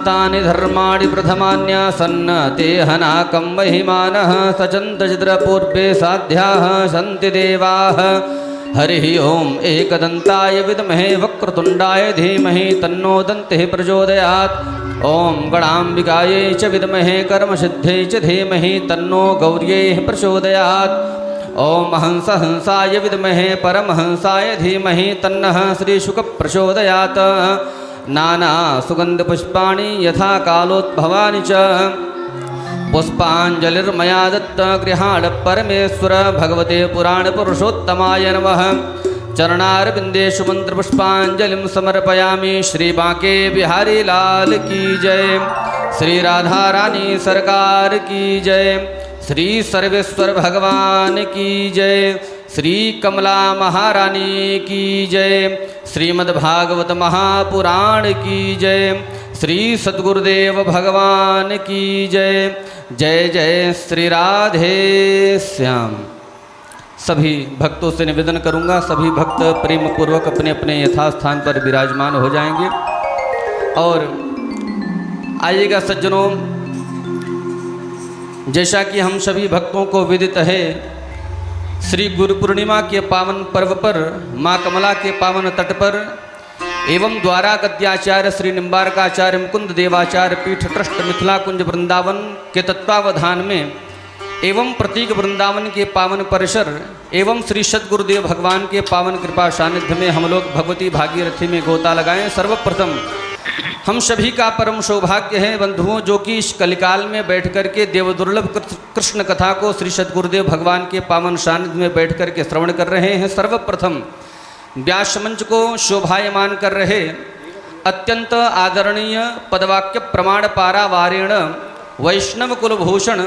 तानि धर्माणि प्रथमान्यासन्न ते हनाकं महिमानः सचन्दचिद्रपूर्वे साध्याः सन्ति देवाः। हरिः ओम् एकदन्ताय विद्महे वक्रतुण्डाय धीमहि तन्नो दन्तिः प्रचोदयात्। ॐ गणाम्बिकायै च विद्महे कर्मसिद्ध्यै च धीमहि तन्नो गौर्यै प्रचोदयात्। ॐ हंसाय विद्महे परमहंसाय धीमहि तन्नः श्रीशुकः प्रचोदयात्। नाना सुगन्धपुष्पाणि यथा कालोद्भवानि च पुष्पाञ्जलिर्मया दत्त गृहाण परमेश्वर भगवते पुराणपुरुषोत्तमाय नमः। चरणारविन्देषु मन्त्रपुष्पाञ्जलिं समर्पयामि। श्री बांके बिहारी लाल की जय, श्री राधा रानी सरकार की जय, श्री सर्वेश्वर भगवान की जय, श्री कमला महारानी की जय, श्रीमद्भागवत महापुराण की जय, श्री सद्गुरुदेव भगवान की जय। जय जय श्री राधे श्याम। सभी भक्तों से निवेदन करूंगा, सभी भक्त प्रेम पूर्वक अपने अपने यथास्थान पर विराजमान हो जाएंगे। और आइएगा सज्जनों, जैसा कि हम सभी भक्तों को विदित है, श्री गुरु पूर्णिमा के पावन पर्व पर माँ कमला के पावन तट पर एवं द्वारा गद्याचार्य श्री निम्बारकाचार्य मुकुंद देवाचार्य पीठ ट्रस्ट मिथिला कुंज वृंदावन के तत्वावधान में एवं प्रतीक वृंदावन के पावन परिसर एवं श्री सद्गुरुदेव भगवान के पावन कृपा सानिध्य में हम लोग भगवती भागीरथी में गोता लगाएं। सर्वप्रथम हम सभी का परम सौभाग्य है बंधुओं, जो कि इस कलिकाल में बैठ कर के देवदुर्लभ कृष्ण कथा को श्री सद्गुरुदेव भगवान के पावन सानिध्य में बैठ कर के श्रवण कर रहे हैं। सर्वप्रथम व्यास मंच को शोभायमान कर रहे अत्यंत आदरणीय पदवाक्य प्रमाण पारावारेण वैष्णव कुलभूषण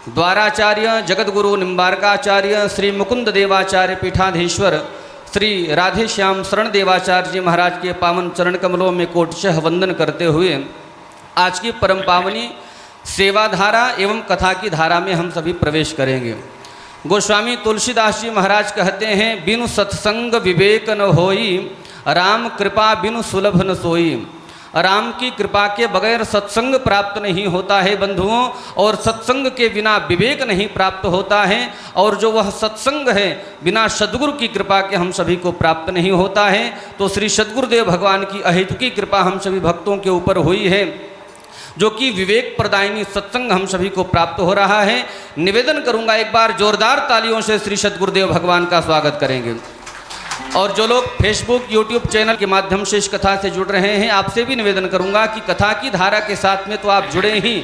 द्वाराचार्य जगद्गुरु निम्बारकाचार्य श्री मुकुंद देवाचार्य पीठाधीश्वर श्री राधे श्याम शरण देवाचार्य जी महाराज के पावन चरण कमलों में कोटशः वंदन करते हुए आज की परम पावनी सेवाधारा एवं कथा की धारा में हम सभी प्रवेश करेंगे। गोस्वामी तुलसीदास जी महाराज कहते हैं, बिनु सत्संग विवेक न होई, राम कृपा बिनु सुलभ न सोई। राम की कृपा के बगैर सत्संग प्राप्त नहीं होता है बंधुओं, और सत्संग के बिना विवेक नहीं प्राप्त होता है, और जो वह सत्संग है बिना सद्गुरु की कृपा के हम सभी को प्राप्त नहीं होता है। तो श्री सद्गुरुदेव भगवान की अहेतुकी कृपा हम सभी भक्तों के ऊपर हुई है, जो कि विवेक प्रदायिनी सत्संग हम सभी को प्राप्त हो रहा है। निवेदन करूंगा, एक बार जोरदार तालियों से श्री सद्गुरुदेव भगवान का स्वागत करेंगे। और जो लोग फेसबुक यूट्यूब चैनल के माध्यम से इस कथा से जुड़ रहे हैं, आपसे भी निवेदन करूंगा कि कथा की धारा के साथ में तो आप जुड़े ही,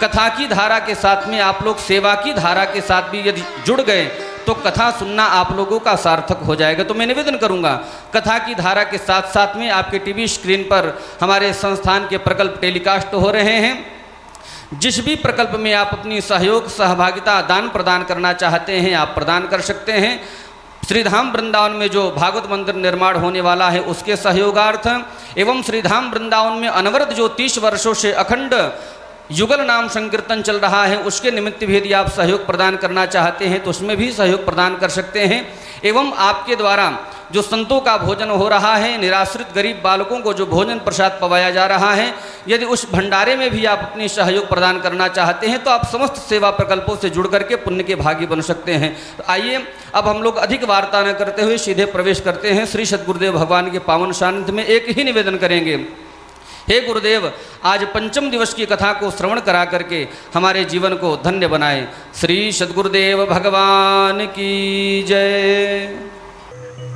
कथा की धारा के साथ में आप लोग सेवा की धारा के साथ भी यदि जुड़ गए तो कथा सुनना आप लोगों का सार्थक हो जाएगा। तो मैं निवेदन करूंगा, कथा की धारा के साथ साथ में आपके टीवी स्क्रीन पर हमारे संस्थान के प्रकल्प टेलीकास्ट हो रहे हैं। जिस भी प्रकल्प में आप अपनी सहयोग सहभागिता दान प्रदान करना चाहते हैं, आप प्रदान कर सकते हैं। श्रीधाम वृंदावन में जो भागवत मंदिर निर्माण होने वाला है उसके सहयोगार्थ एवं श्रीधाम वृंदावन में अनवरत जो 30 वर्षों से अखंड युगल नाम संकीर्तन चल रहा है, उसके निमित्त भी यदि आप सहयोग प्रदान करना चाहते हैं तो उसमें भी सहयोग प्रदान कर सकते हैं। एवं आपके द्वारा जो संतों का भोजन हो रहा है, निराश्रित गरीब बालकों को जो भोजन प्रसाद पवाया जा रहा है, यदि उस भंडारे में भी आप अपनी सहयोग प्रदान करना चाहते हैं तो आप समस्त सेवा प्रकल्पों से जुड़ करके पुण्य के भागी बन सकते हैं। तो आइए अब हम लोग अधिक वार्ता न करते हुए सीधे प्रवेश करते हैं श्री सद्गुरुदेव भगवान के पावन सानिध्य में। एक ही निवेदन करेंगे, हे गुरुदेव, आज पंचम दिवस की कथा को श्रवण करा करके हमारे जीवन को धन्य बनाए। श्री सद्गुरुदेव भगवान की जय।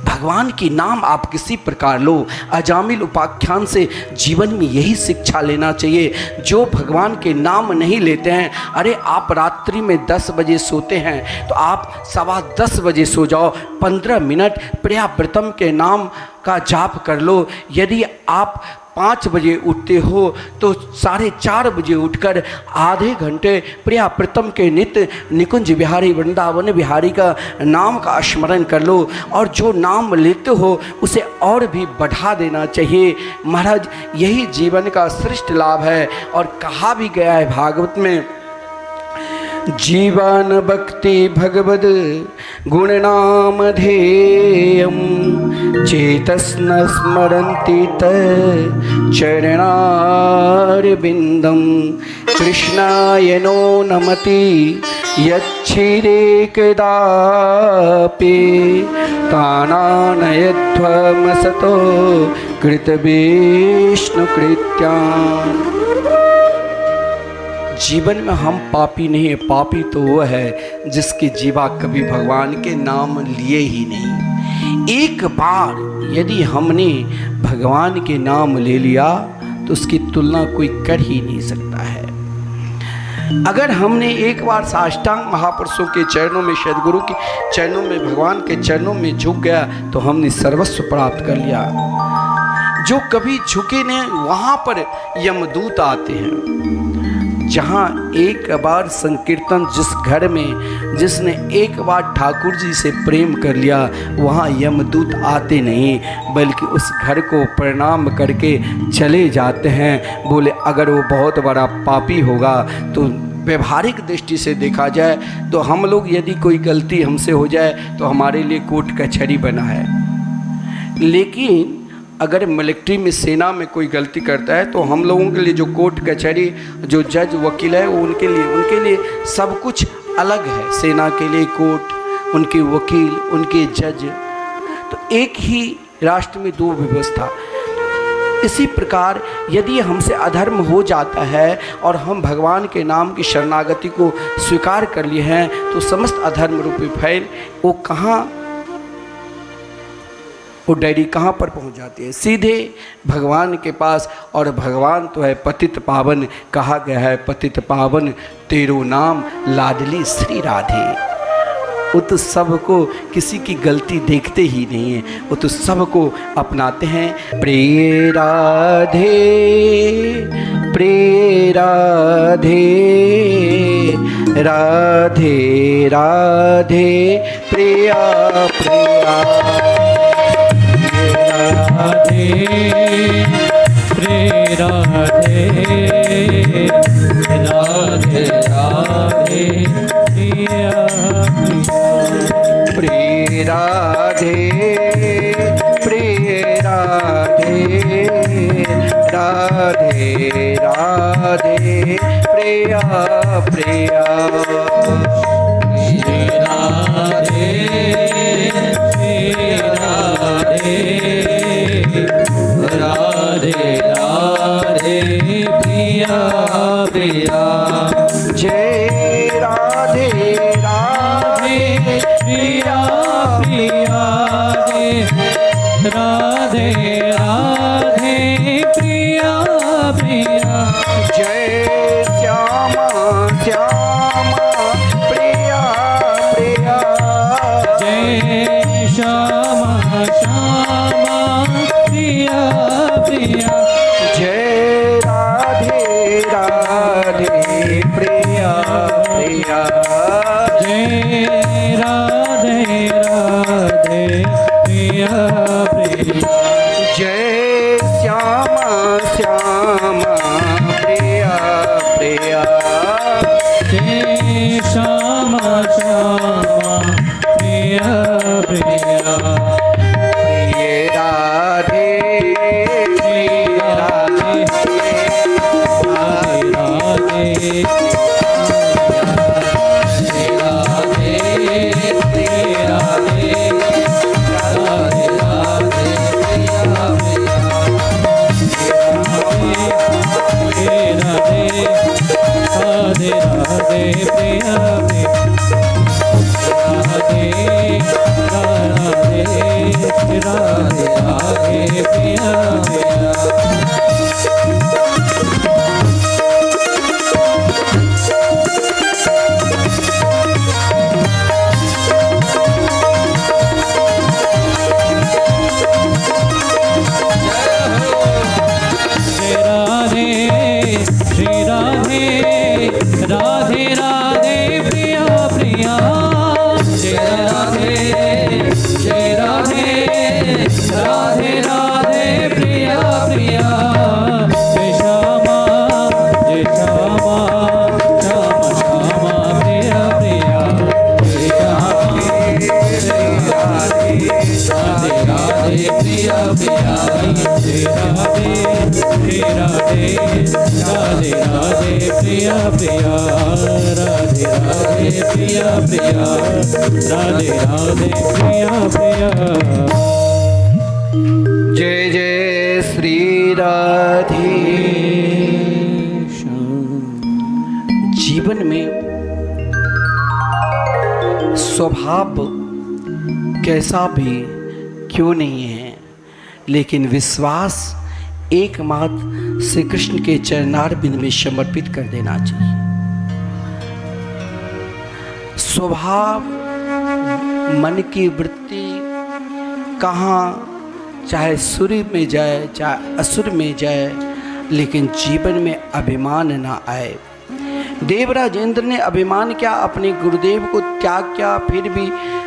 भगवान की नाम आप किसी प्रकार लो, अजामिल उपाख्यान से जीवन में यही शिक्षा लेना चाहिए। जो भगवान के नाम नहीं लेते हैं, अरे आप रात्रि में 10 बजे सोते हैं तो आप 10:15 बजे सो जाओ, 15 मिनट प्रियाव्रतम के नाम का जाप कर लो। यदि आप 5 बजे उठते हो तो 4:30 बजे उठकर आधे घंटे प्रियाव्रतम के नित्य निकुंज बिहारी वृंदावन बिहारी का नाम का स्मरण कर लो, और जो नाम लेते हो उसे और भी बढ़ा देना चाहिए। महाराज, यही जीवन का श्रेष्ठ लाभ है। और कहा भी गया है भागवत में, जीवन भक्ति भगवद गुणनामधेयं चेतस्न स्मरन्ति चरणारविन्दं कृष्णाय नो नमति यच्छिरेकदापि तानानयध्वमसतो कृतविष्णुकृत्याम्। जीवन में हम पापी नहीं है, पापी तो वह है जिसकी जीवा कभी भगवान के नाम लिए ही नहीं। एक बार यदि हमने भगवान के नाम ले लिया तो उसकी तुलना कोई कर ही नहीं सकता है। अगर हमने एक बार साष्टांग महापुरुषों के चरणों में, सद्गुरु के चरणों में, भगवान के चरणों में झुक गया तो हमने सर्वस्व प्राप्त कर लिया। जो कभी झुके नहीं वहाँ पर यमदूत आते हैं। जहाँ एक बार संकीर्तन, जिस घर में जिसने एक बार ठाकुर जी से प्रेम कर लिया वहाँ यमदूत आते नहीं, बल्कि उस घर को प्रणाम करके चले जाते हैं। बोले अगर वो बहुत बड़ा पापी होगा तो व्यवहारिक दृष्टि से देखा जाए तो हम लोग, यदि कोई गलती हमसे हो जाए तो हमारे लिए कोर्ट कचहरी बना है। लेकिन अगर मिलिट्री में, सेना में कोई गलती करता है तो हम लोगों के लिए जो कोर्ट कचहरी, जो जज वकील है, वो उनके लिए सब कुछ अलग है। सेना के लिए कोर्ट, उनके वकील, उनके जज, तो एक ही राष्ट्र में दो व्यवस्था। इसी प्रकार यदि हमसे अधर्म हो जाता है और हम भगवान के नाम की शरणागति को स्वीकार कर लिए हैं तो समस्त अधर्म रूपी फैल वो कहाँ, वो डायरी कहाँ पर पहुँच जाती है? सीधे भगवान के पास। और भगवान तो है पतित पावन, कहा गया है पतित पावन तेरो नाम लाडली श्री राधे। वो तो सबको, किसी की गलती देखते ही नहीं है, वो तो सबको अपनाते हैं। प्रिय राधे प्रिय राधे राधे राधे प्रिया प्रिया राधे प्रिय राधे राधे राधे प्रिया प्रिय राधे प्रिय राधे राधे राधे प्रिया प्रिया राधे राधे राधे प्रिया प्रिया। जय राधे राधे प्रिया प्रिया राधे राधे प्रिया प्रिया। जय श्यामा श्यामा प्रिया प्रिया। जय श्यामा श्यामा प्रिया प्रिया। जय राधे राधे प्रिया प्रिया। जय राधे राधे प्रिया प्रिया। जय श्यामा श्यामा प्रिया प्रिया राधे राधे प्रिया प्रिया राधे राधे प्रिया प्रिया। जय जय श्री राधे। जीवन में स्वभाव कैसा भी क्यों नहीं है, लेकिन विश्वास एकमात्र श्री कृष्ण के चरणारविंद में समर्पित कर देना चाहिए। स्वभाव, मन की वृत्ति कहाँ चाहे सूर्य में जाए चाहे असुर में जाए, लेकिन जीवन में अभिमान ना आए। देवराज इंद्र ने अभिमान किया, अपने गुरुदेव को त्याग किया,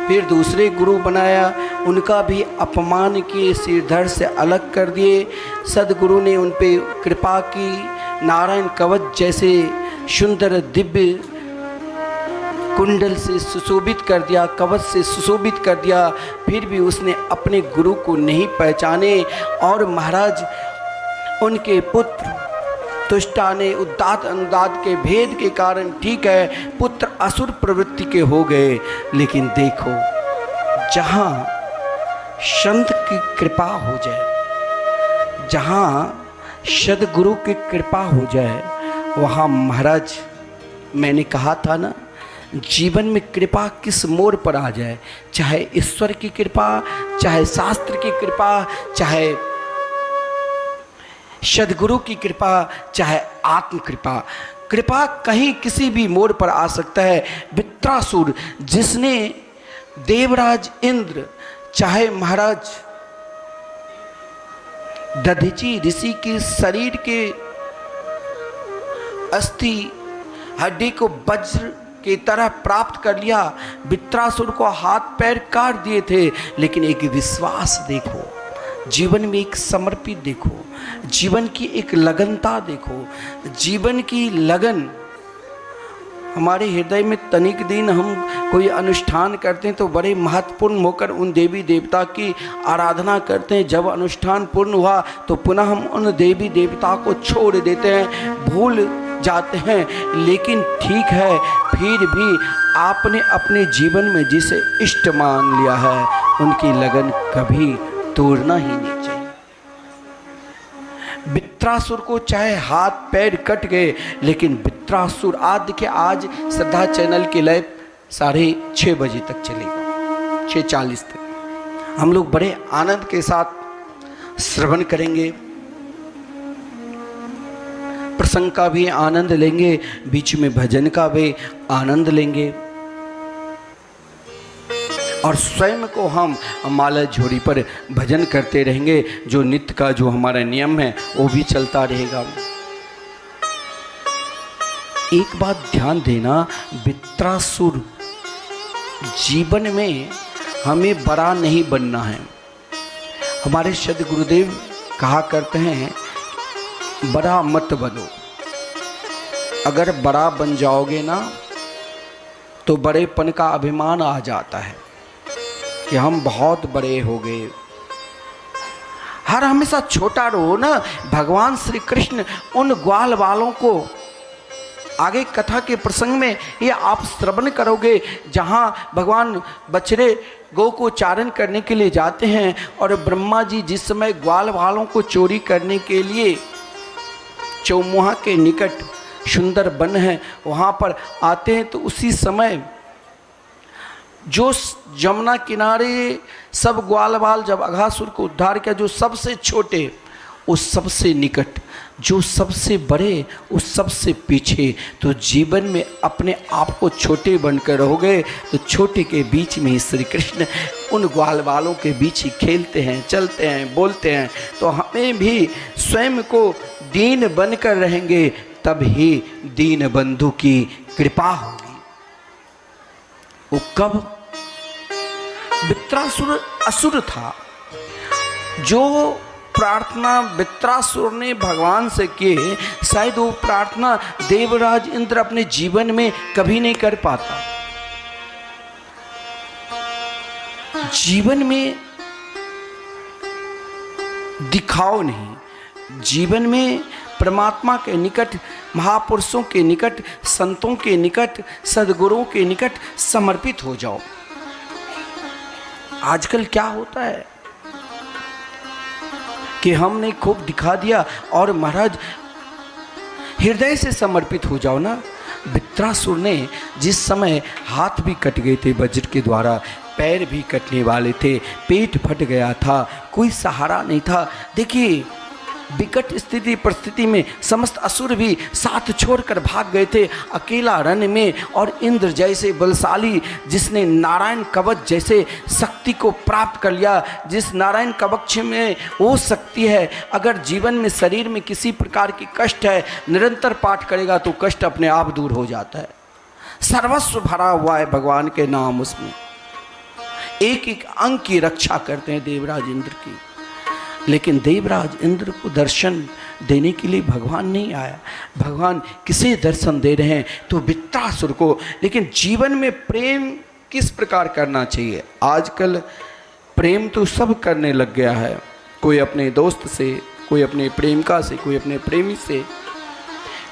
फिर दूसरे गुरु बनाया, उनका भी अपमान किए, सिरधड़ से अलग कर दिए। सदगुरु ने उन पे कृपा की, नारायण कवच जैसे सुंदर दिव्य कुंडल से सुशोभित कर दिया, कवच से सुशोभित कर दिया, फिर भी उसने अपने गुरु को नहीं पहचाने। और महाराज उनके पुत्र तुष्टा ने उदात अनुदात के भेद के कारण, ठीक है, पुत्र असुर प्रवृत्ति के हो गए, लेकिन देखो जहाँ संत की कृपा हो जाए, जहाँ सदगुरु की कृपा हो जाए, वहाँ महाराज मैंने कहा था ना, जीवन में कृपा किस मोड़ पर आ जाए, चाहे ईश्वर की कृपा, चाहे शास्त्र की कृपा, चाहे सदगुरु की कृपा, चाहे आत्म कृपा, कृपा कहीं किसी भी मोड़ पर आ सकता है। वृत्रासुर जिसने देवराज इंद्र, चाहे महाराज दधीचि ऋषि के शरीर के अस्थि हड्डी को वज्र की तरह प्राप्त कर लिया, वृत्रासुर को हाथ पैर काट दिए थे, लेकिन एक विश्वास देखो, जीवन में एक समर्पित देखो, जीवन की एक लगनता देखो, जीवन की लगन। हमारे हृदय में तनिक दिन हम कोई अनुष्ठान करते हैं तो बड़े महत्वपूर्ण होकर उन देवी देवता की आराधना करते हैं। जब अनुष्ठान पूर्ण हुआ तो पुनः हम उन देवी देवता को छोड़ देते हैं, भूल जाते हैं। लेकिन ठीक है, फिर भी आपने अपने जीवन में जिसे इष्ट मान लिया है, उनकी लगन कभी तोड़ना ही नहीं चाहिए। वृत्रासुर को चाहे हाथ पैर कट गए, लेकिन वृत्रासुर आज श्रद्धा चैनल की लाइव 6:30 बजे तक चलेगा, 6:40 तक हम लोग बड़े आनंद के साथ श्रवण करेंगे, प्रसंग का भी आनंद लेंगे, बीच में भजन का भी आनंद लेंगे, और स्वयं को हम माला झोड़ी पर भजन करते रहेंगे। जो नित्य का जो हमारा नियम है वो भी चलता रहेगा। एक बात ध्यान देना, वृत्रासुर जीवन में हमें बड़ा नहीं बनना है। हमारे सद्गुरुदेव कहा करते हैं, बड़ा मत बनो। अगर बड़ा बन जाओगे ना तो बड़ेपन का अभिमान आ जाता है कि हम बहुत बड़े हो गए। हर हमेशा छोटा रहो ना। भगवान श्री कृष्ण उन ग्वाल वालों को, आगे कथा के प्रसंग में ये आप श्रवण करोगे, जहाँ भगवान बछड़े गौ को चारण करने के लिए जाते हैं और ब्रह्मा जी जिस समय ग्वाल वालों को चोरी करने के लिए चौमुहा के निकट सुंदर वन है वहाँ पर आते हैं, तो उसी समय जो जमुना किनारे सब ग्वाल वाल जब अघासुर को उद्धार किया, जो सबसे छोटे उस सबसे निकट, जो सबसे बड़े उस सबसे पीछे। तो जीवन में अपने आप को छोटे बनकर रहोगे तो छोटे के बीच में ही श्री कृष्ण उन ग्वाल वालों के बीच ही खेलते हैं, चलते हैं, बोलते हैं। तो हमें भी स्वयं को दीन बनकर रहेंगे, तब ही दीन बंधु की कृपा होगी। वो कब? वृत्रासुर असुर था, जो प्रार्थना वृत्रासुर ने भगवान से किए, शायद वो प्रार्थना देवराज इंद्र अपने जीवन में कभी नहीं कर पाता। जीवन में दिखाओ नहीं, जीवन में परमात्मा के निकट, महापुरुषों के निकट, संतों के निकट, सद्गुरुओं के निकट समर्पित हो जाओ। आजकल क्या होता है कि हमने खूब दिखा दिया, और महाराज हृदय से समर्पित हो जाओ ना। वृत्रासुर ने जिस समय हाथ भी कट गए थे वज्र के द्वारा, पैर भी कटने वाले थे, पेट फट गया था, कोई सहारा नहीं था। देखिए विकट स्थिति परिस्थिति में समस्त असुर भी साथ छोड़कर भाग गए थे अकेला रण में। और इंद्र जैसे बलशाली, जिसने नारायण कवच जैसे शक्ति को प्राप्त कर लिया, जिस नारायण कवच में वो शक्ति है, अगर जीवन में शरीर में किसी प्रकार की कष्ट है, निरंतर पाठ करेगा तो कष्ट अपने आप दूर हो जाता है। सर्वस्व भरा हुआ है भगवान के नाम, उसमें एक एक अंग की रक्षा करते हैं देवराज इंद्र की। लेकिन देवराज इंद्र को दर्शन देने के लिए भगवान नहीं आया। भगवान किसे दर्शन दे रहे हैं? तो वृत्रासुर को। लेकिन जीवन में प्रेम किस प्रकार करना चाहिए? आजकल प्रेम तो सब करने लग गया है, कोई अपने दोस्त से, कोई अपने प्रेमिका से, कोई अपने प्रेमी से,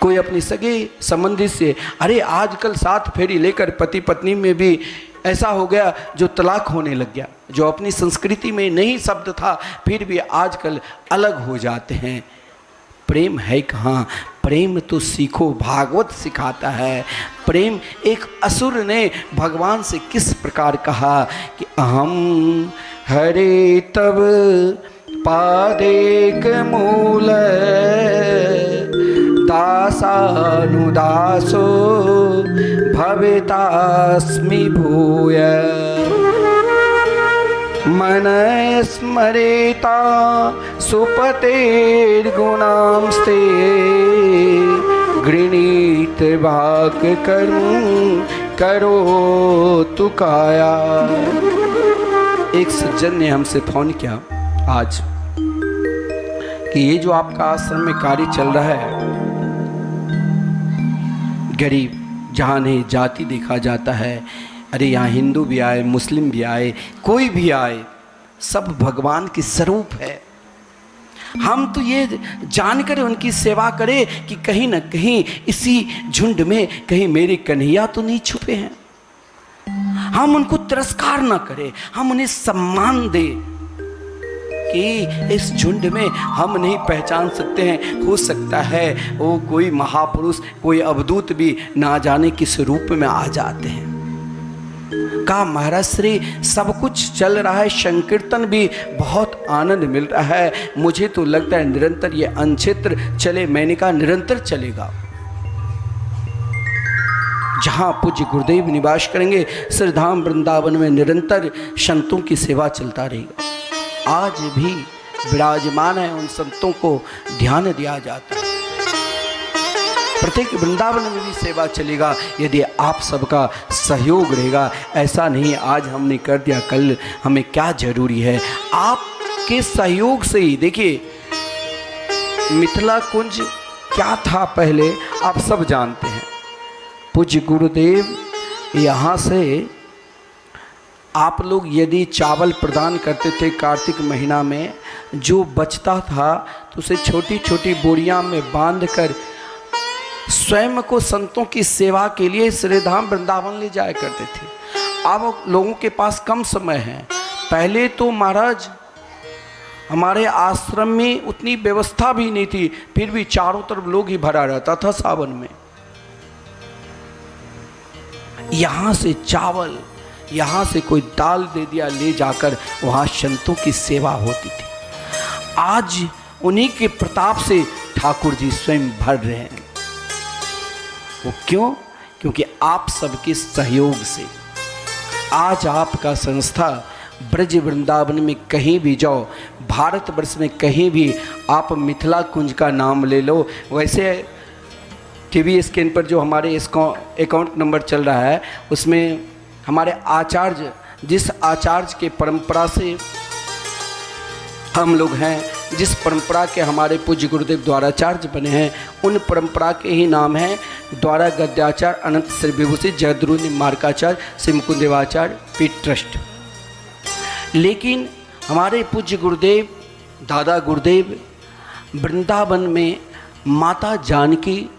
कोई अपने सगे संबंधी से। अरे आजकल साथ फेरी लेकर पति पत्नी में भी ऐसा हो गया जो तलाक होने लग गया, जो अपनी संस्कृति में नहीं शब्द था फिर भी आजकल अलग हो जाते हैं। प्रेम है कहाँ? प्रेम तो सीखो, भागवत सिखाता है। प्रेम एक असुर ने भगवान से किस प्रकार कहा कि अहम हरे तब पादेक मूल दासानुदासो भवितास्मि भूय मन स्मरेता सुपतेर्गुणांस्ते गृणीत भाग कर्म करो तु काया। एक सज्जन ने हमसे फोन किया आज कि ये जो आपका आश्रम में कार्य चल रहा है, गरीब जहाँ नहीं जाति देखा जाता है, अरे यहाँ हिंदू भी आए, मुस्लिम भी आए, कोई भी आए, सब भगवान के स्वरूप है। हम तो ये जानकर उनकी सेवा करें कि कहीं न कहीं इसी झुंड में कहीं मेरे कन्हैया तो नहीं छुपे हैं। हम उनको तिरस्कार न करें, हम उन्हें सम्मान दें कि इस झुंड में हम नहीं पहचान सकते हैं, हो सकता है वो कोई महापुरुष, कोई अवधूत भी ना जाने किस रूप में आ जाते हैं। कहा महाराज श्री सब कुछ चल रहा है, संकीर्तन भी बहुत आनंद मिल रहा है, मुझे तो लगता है निरंतर ये अनक्षेत्र चले। मैंने कहा निरंतर चलेगा। जहाँ पूज्य गुरुदेव निवास करेंगे श्रीधाम वृंदावन में निरंतर संतों की सेवा चलता रहेगा। आज भी विराजमान है, उन संतों को ध्यान दिया जाता है। प्रत्येक वृंदावन में भी सेवा चलेगा यदि आप सबका सहयोग रहेगा। ऐसा नहीं आज हमने कर दिया कल हमें क्या जरूरी है, आपके सहयोग से ही। देखिए मिथिला कुंज क्या था पहले आप सब जानते हैं। पूज्य गुरुदेव यहाँ से आप लोग यदि चावल प्रदान करते थे कार्तिक महीना में, जो बचता था तो उसे छोटी छोटी बोरियां में बांधकर स्वयं को संतों की सेवा के लिए श्रीधाम वृंदावन ले जाया करते थे। अब लोगों के पास कम समय है। पहले तो महाराज हमारे आश्रम में उतनी व्यवस्था भी नहीं थी, फिर भी चारों तरफ लोग ही भरा रहता था सावन में। यहाँ से चावल, यहाँ से कोई दाल दे दिया, ले जाकर वहाँ संतों की सेवा होती थी। आज उन्हीं के प्रताप से ठाकुर जी स्वयं भर रहे हैं। वो क्यों? क्योंकि आप सबके सहयोग से आज आपका संस्था ब्रज वृंदावन में कहीं भी जाओ, भारतवर्ष में कहीं भी आप मिथिला कुंज का नाम ले लो। वैसे टीवी स्क्रीन पर जो हमारे अकाउंट नंबर चल रहा है उसमें हमारे आचार्य, जिस आचार्य के परंपरा से हम लोग हैं, जिस परंपरा के हमारे पूज्य गुरुदेव द्वाराचार्य बने हैं, उन परंपरा के ही नाम हैं द्वारा गद्याचार्य अनंत श्री विभूषित जयद्रु निम्बारकाचार्य श्री मुकुंदेवाचार्य पीठ ट्रस्ट। लेकिन हमारे पूज्य गुरुदेव दादा गुरुदेव वृंदावन में माता जानकी,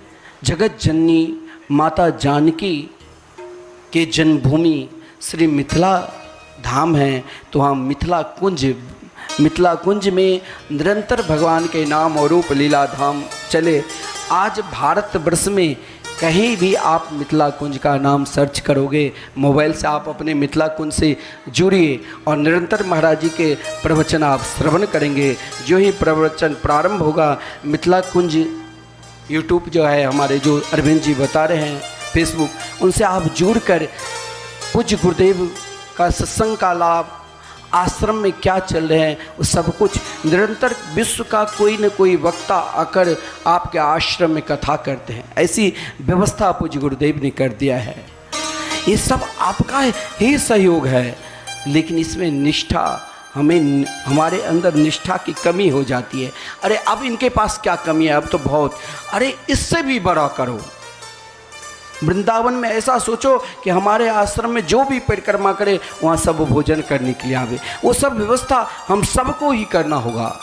जगत जननी माता जानकी के जन्मभूमि श्री मिथिला धाम है। तो हम मिथिला कुंज में निरंतर भगवान के नाम और रूप लीला धाम चले। आज भारतवर्ष में कहीं भी आप मिथिला कुंज का नाम सर्च करोगे, मोबाइल से आप अपने मिथिला कुंज से जुड़िए और निरंतर महाराज जी के प्रवचन आप श्रवण करेंगे। जो ही प्रवचन प्रारंभ होगा, मिथिला कुंज यूट्यूब जो है हमारे, जो अरविंद जी बता रहे हैं, फेसबुक, उनसे आप जुड़कर पूज्य गुरुदेव का सत्संग का लाभ, आश्रम में क्या चल रहे हैं, वो सब कुछ निरंतर विश्व का कोई न कोई वक्ता आकर आपके आश्रम में कथा करते हैं। ऐसी व्यवस्था पूज्य गुरुदेव ने कर दिया है। ये सब आपका ही सहयोग है, लेकिन इसमें निष्ठा, हमारे अंदर निष्ठा की कमी हो जाती है। अरे अब इनके पास क्या कमी है, अब तो बहुत, अरे इससे भी बड़ा करो। वृंदावन में ऐसा सोचो कि हमारे आश्रम में जो भी परिक्रमा करे वहाँ सब भोजन करने के लिए आवे। वो सब व्यवस्था हम सबको ही करना होगा।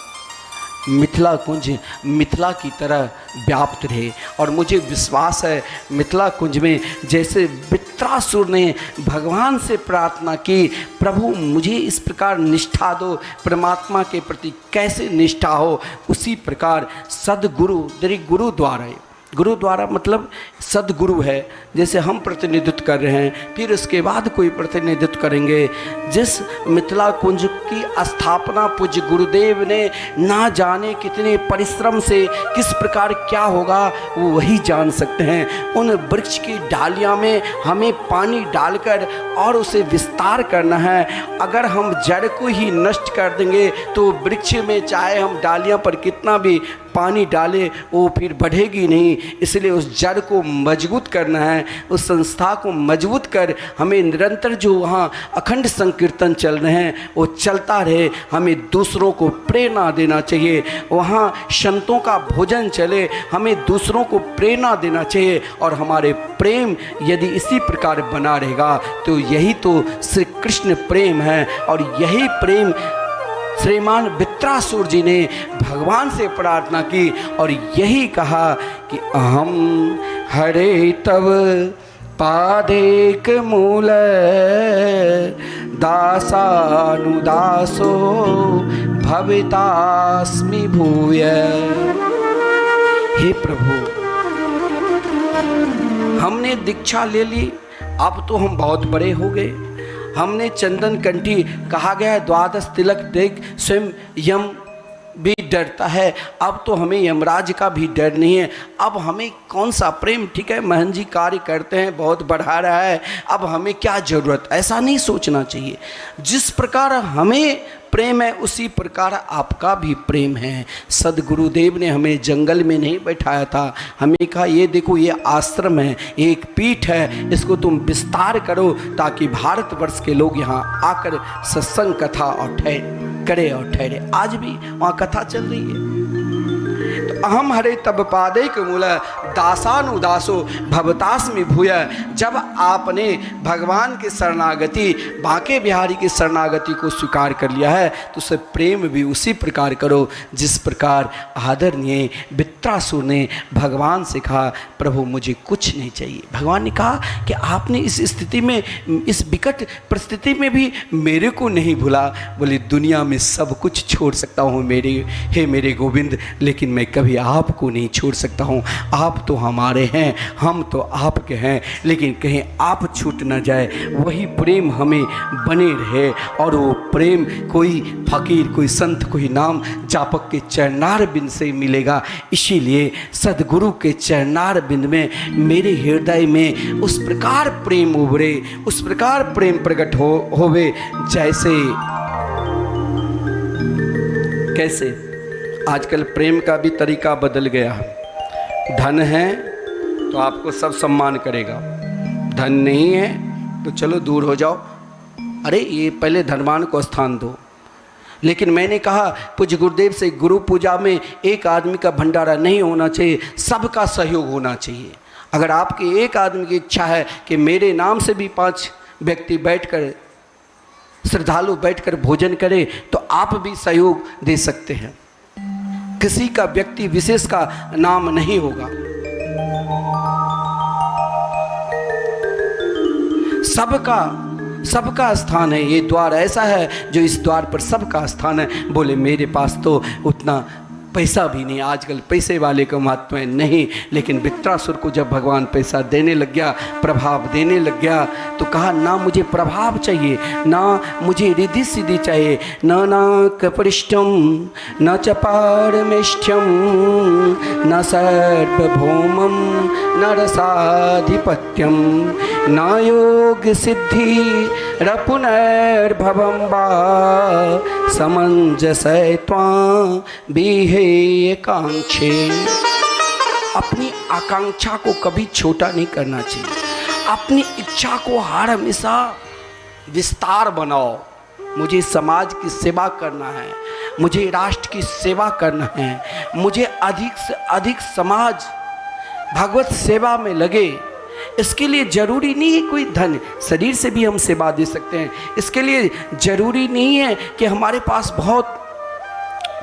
मिथिला कुंज मिथिला की तरह व्याप्त रहे। और मुझे विश्वास है मिथिला कुंज में जैसे वृत्रासुर ने भगवान से प्रार्थना की, प्रभु मुझे इस प्रकार निष्ठा दो, परमात्मा के प्रति कैसे निष्ठा हो, उसी प्रकार सदगुरु, गुरुद्वारा मतलब सदगुरु है। जैसे हम प्रतिनिधित्व कर रहे हैं, फिर उसके बाद कोई प्रतिनिधित्व करेंगे। जिस मिथिला कुंज की स्थापना पूज्य गुरुदेव ने ना जाने कितने परिश्रम से, किस प्रकार क्या होगा वो वही जान सकते हैं। उन वृक्ष की डालियाँ में हमें पानी डालकर और उसे विस्तार करना है। अगर हम जड़ को ही नष्ट कर देंगे तो वृक्ष में चाहे हम डालियाँ पर कितना भी पानी डाले वो फिर बढ़ेगी नहीं। इसलिए उस जड़ को मजबूत करना है, उस संस्था को मजबूत कर हमें निरंतर जो वहाँ अखंड संकीर्तन चल रहे हैं वो चलता रहे। हमें दूसरों को प्रेरणा देना चाहिए। वहाँ संतों का भोजन चले, हमें दूसरों को प्रेरणा देना चाहिए। और हमारे प्रेम यदि इसी प्रकार बना रहेगा तो यही तो श्री कृष्ण प्रेम है। और यही प्रेम श्रीमान वृत्रासुर जी ने भगवान से प्रार्थना की और यही कहा कि अहम हरे तव पादेक मूल दासानुदासो भवितास्मि भूय। हे प्रभु, हमने दीक्षा ले ली, अब तो हम बहुत बड़े हो गए। हमने चंदन कंठी, कहा गया है द्वादश तिलक देख स्वयं यम भी डरता है। अब तो हमें यमराज का भी डर नहीं है। अब हमें कौन सा प्रेम, ठीक है महन जी कार्य करते हैं, बहुत बढ़ा रहा है, अब हमें क्या ज़रूरत, ऐसा नहीं सोचना चाहिए। जिस प्रकार हमें प्रेम है उसी प्रकार आपका भी प्रेम है। सदगुरुदेव ने हमें जंगल में नहीं बैठाया था, हमें कहा ये देखो ये आश्रम है, एक पीठ है, इसको तुम विस्तार करो ताकि भारतवर्ष के लोग यहाँ आकर सत्संग कथा और ठहरे। आज भी वहाँ कथा चल रही है। तो अहम हरे तब पादेक मूल दासानुदासो भवतास्मि भूय। जब आपने भगवान की शरणागति, बांके बिहारी की शरणागति को स्वीकार कर लिया है तो उसे प्रेम भी उसी प्रकार करो जिस प्रकार आदरणीय वृत्रासुर ने भगवान से कहा प्रभु मुझे कुछ नहीं चाहिए। भगवान ने कहा कि आपने इस स्थिति में, इस विकट परिस्थिति में भी मेरे को नहीं भूला। बोले दुनिया में सब कुछ छोड़ सकता हूँ मेरे गोविंद, लेकिन मैं कभी आपको नहीं छोड़ सकता हूँ। आप तो हमारे हैं, हम तो आपके हैं, लेकिन कहीं आप छूट ना जाए, वही प्रेम हमें बने रहे। और वो प्रेम कोई फकीर, कोई संत, कोई नाम जापक के चरणार बिंद से मिलेगा। इसीलिए सदगुरु के चरणार बिंद में मेरे हृदय में उस प्रकार प्रेम उभरे, उस प्रकार प्रेम प्रकट होवे कैसे आजकल प्रेम का भी तरीका बदल गया है। धन है तो आपको सब सम्मान करेगा, धन नहीं है तो चलो दूर हो जाओ। अरे ये पहले धनवान को स्थान दो। लेकिन मैंने कहा पूज्य गुरुदेव से, गुरु पूजा में एक आदमी का भंडारा नहीं होना चाहिए, सबका सहयोग होना चाहिए। अगर आपकी एक आदमी की इच्छा है कि मेरे नाम से भी 5 व्यक्ति बैठकर, श्रद्धालु बैठकर भोजन करें, तो आप भी सहयोग दे सकते हैं। किसी का व्यक्ति विशेष का नाम नहीं होगा। सबका स्थान है। ये द्वार ऐसा है जो इस द्वार पर सबका स्थान है। बोले मेरे पास तो उतना पैसा भी नहीं, आजकल पैसे वाले का महत्व है नहीं, लेकिन वृत्रासुर को जब भगवान पैसा देने लग गया, प्रभाव देने लग गया, तो कहा ना मुझे प्रभाव चाहिए, ना मुझे रिद्धि सिद्धि चाहिए, न कपरिष्टम न च पारमेष्ठ्यम न सार्वभौमम न रसाधिपत्यम न योग सिद्धि रपुनर्भवम वा समंजसय त्वां बिहेय कांक्षे। अपनी आकांक्षा को कभी छोटा नहीं करना चाहिए। अपनी इच्छा को हर हमेशा विस्तार बनाओ। मुझे समाज की सेवा करना है, मुझे राष्ट्र की सेवा करना है, मुझे अधिक से अधिक समाज भगवत सेवा में लगे। इसके लिए जरूरी नहीं है कोई धन, शरीर से भी हम सेवा दे सकते हैं। इसके लिए जरूरी नहीं है कि हमारे पास बहुत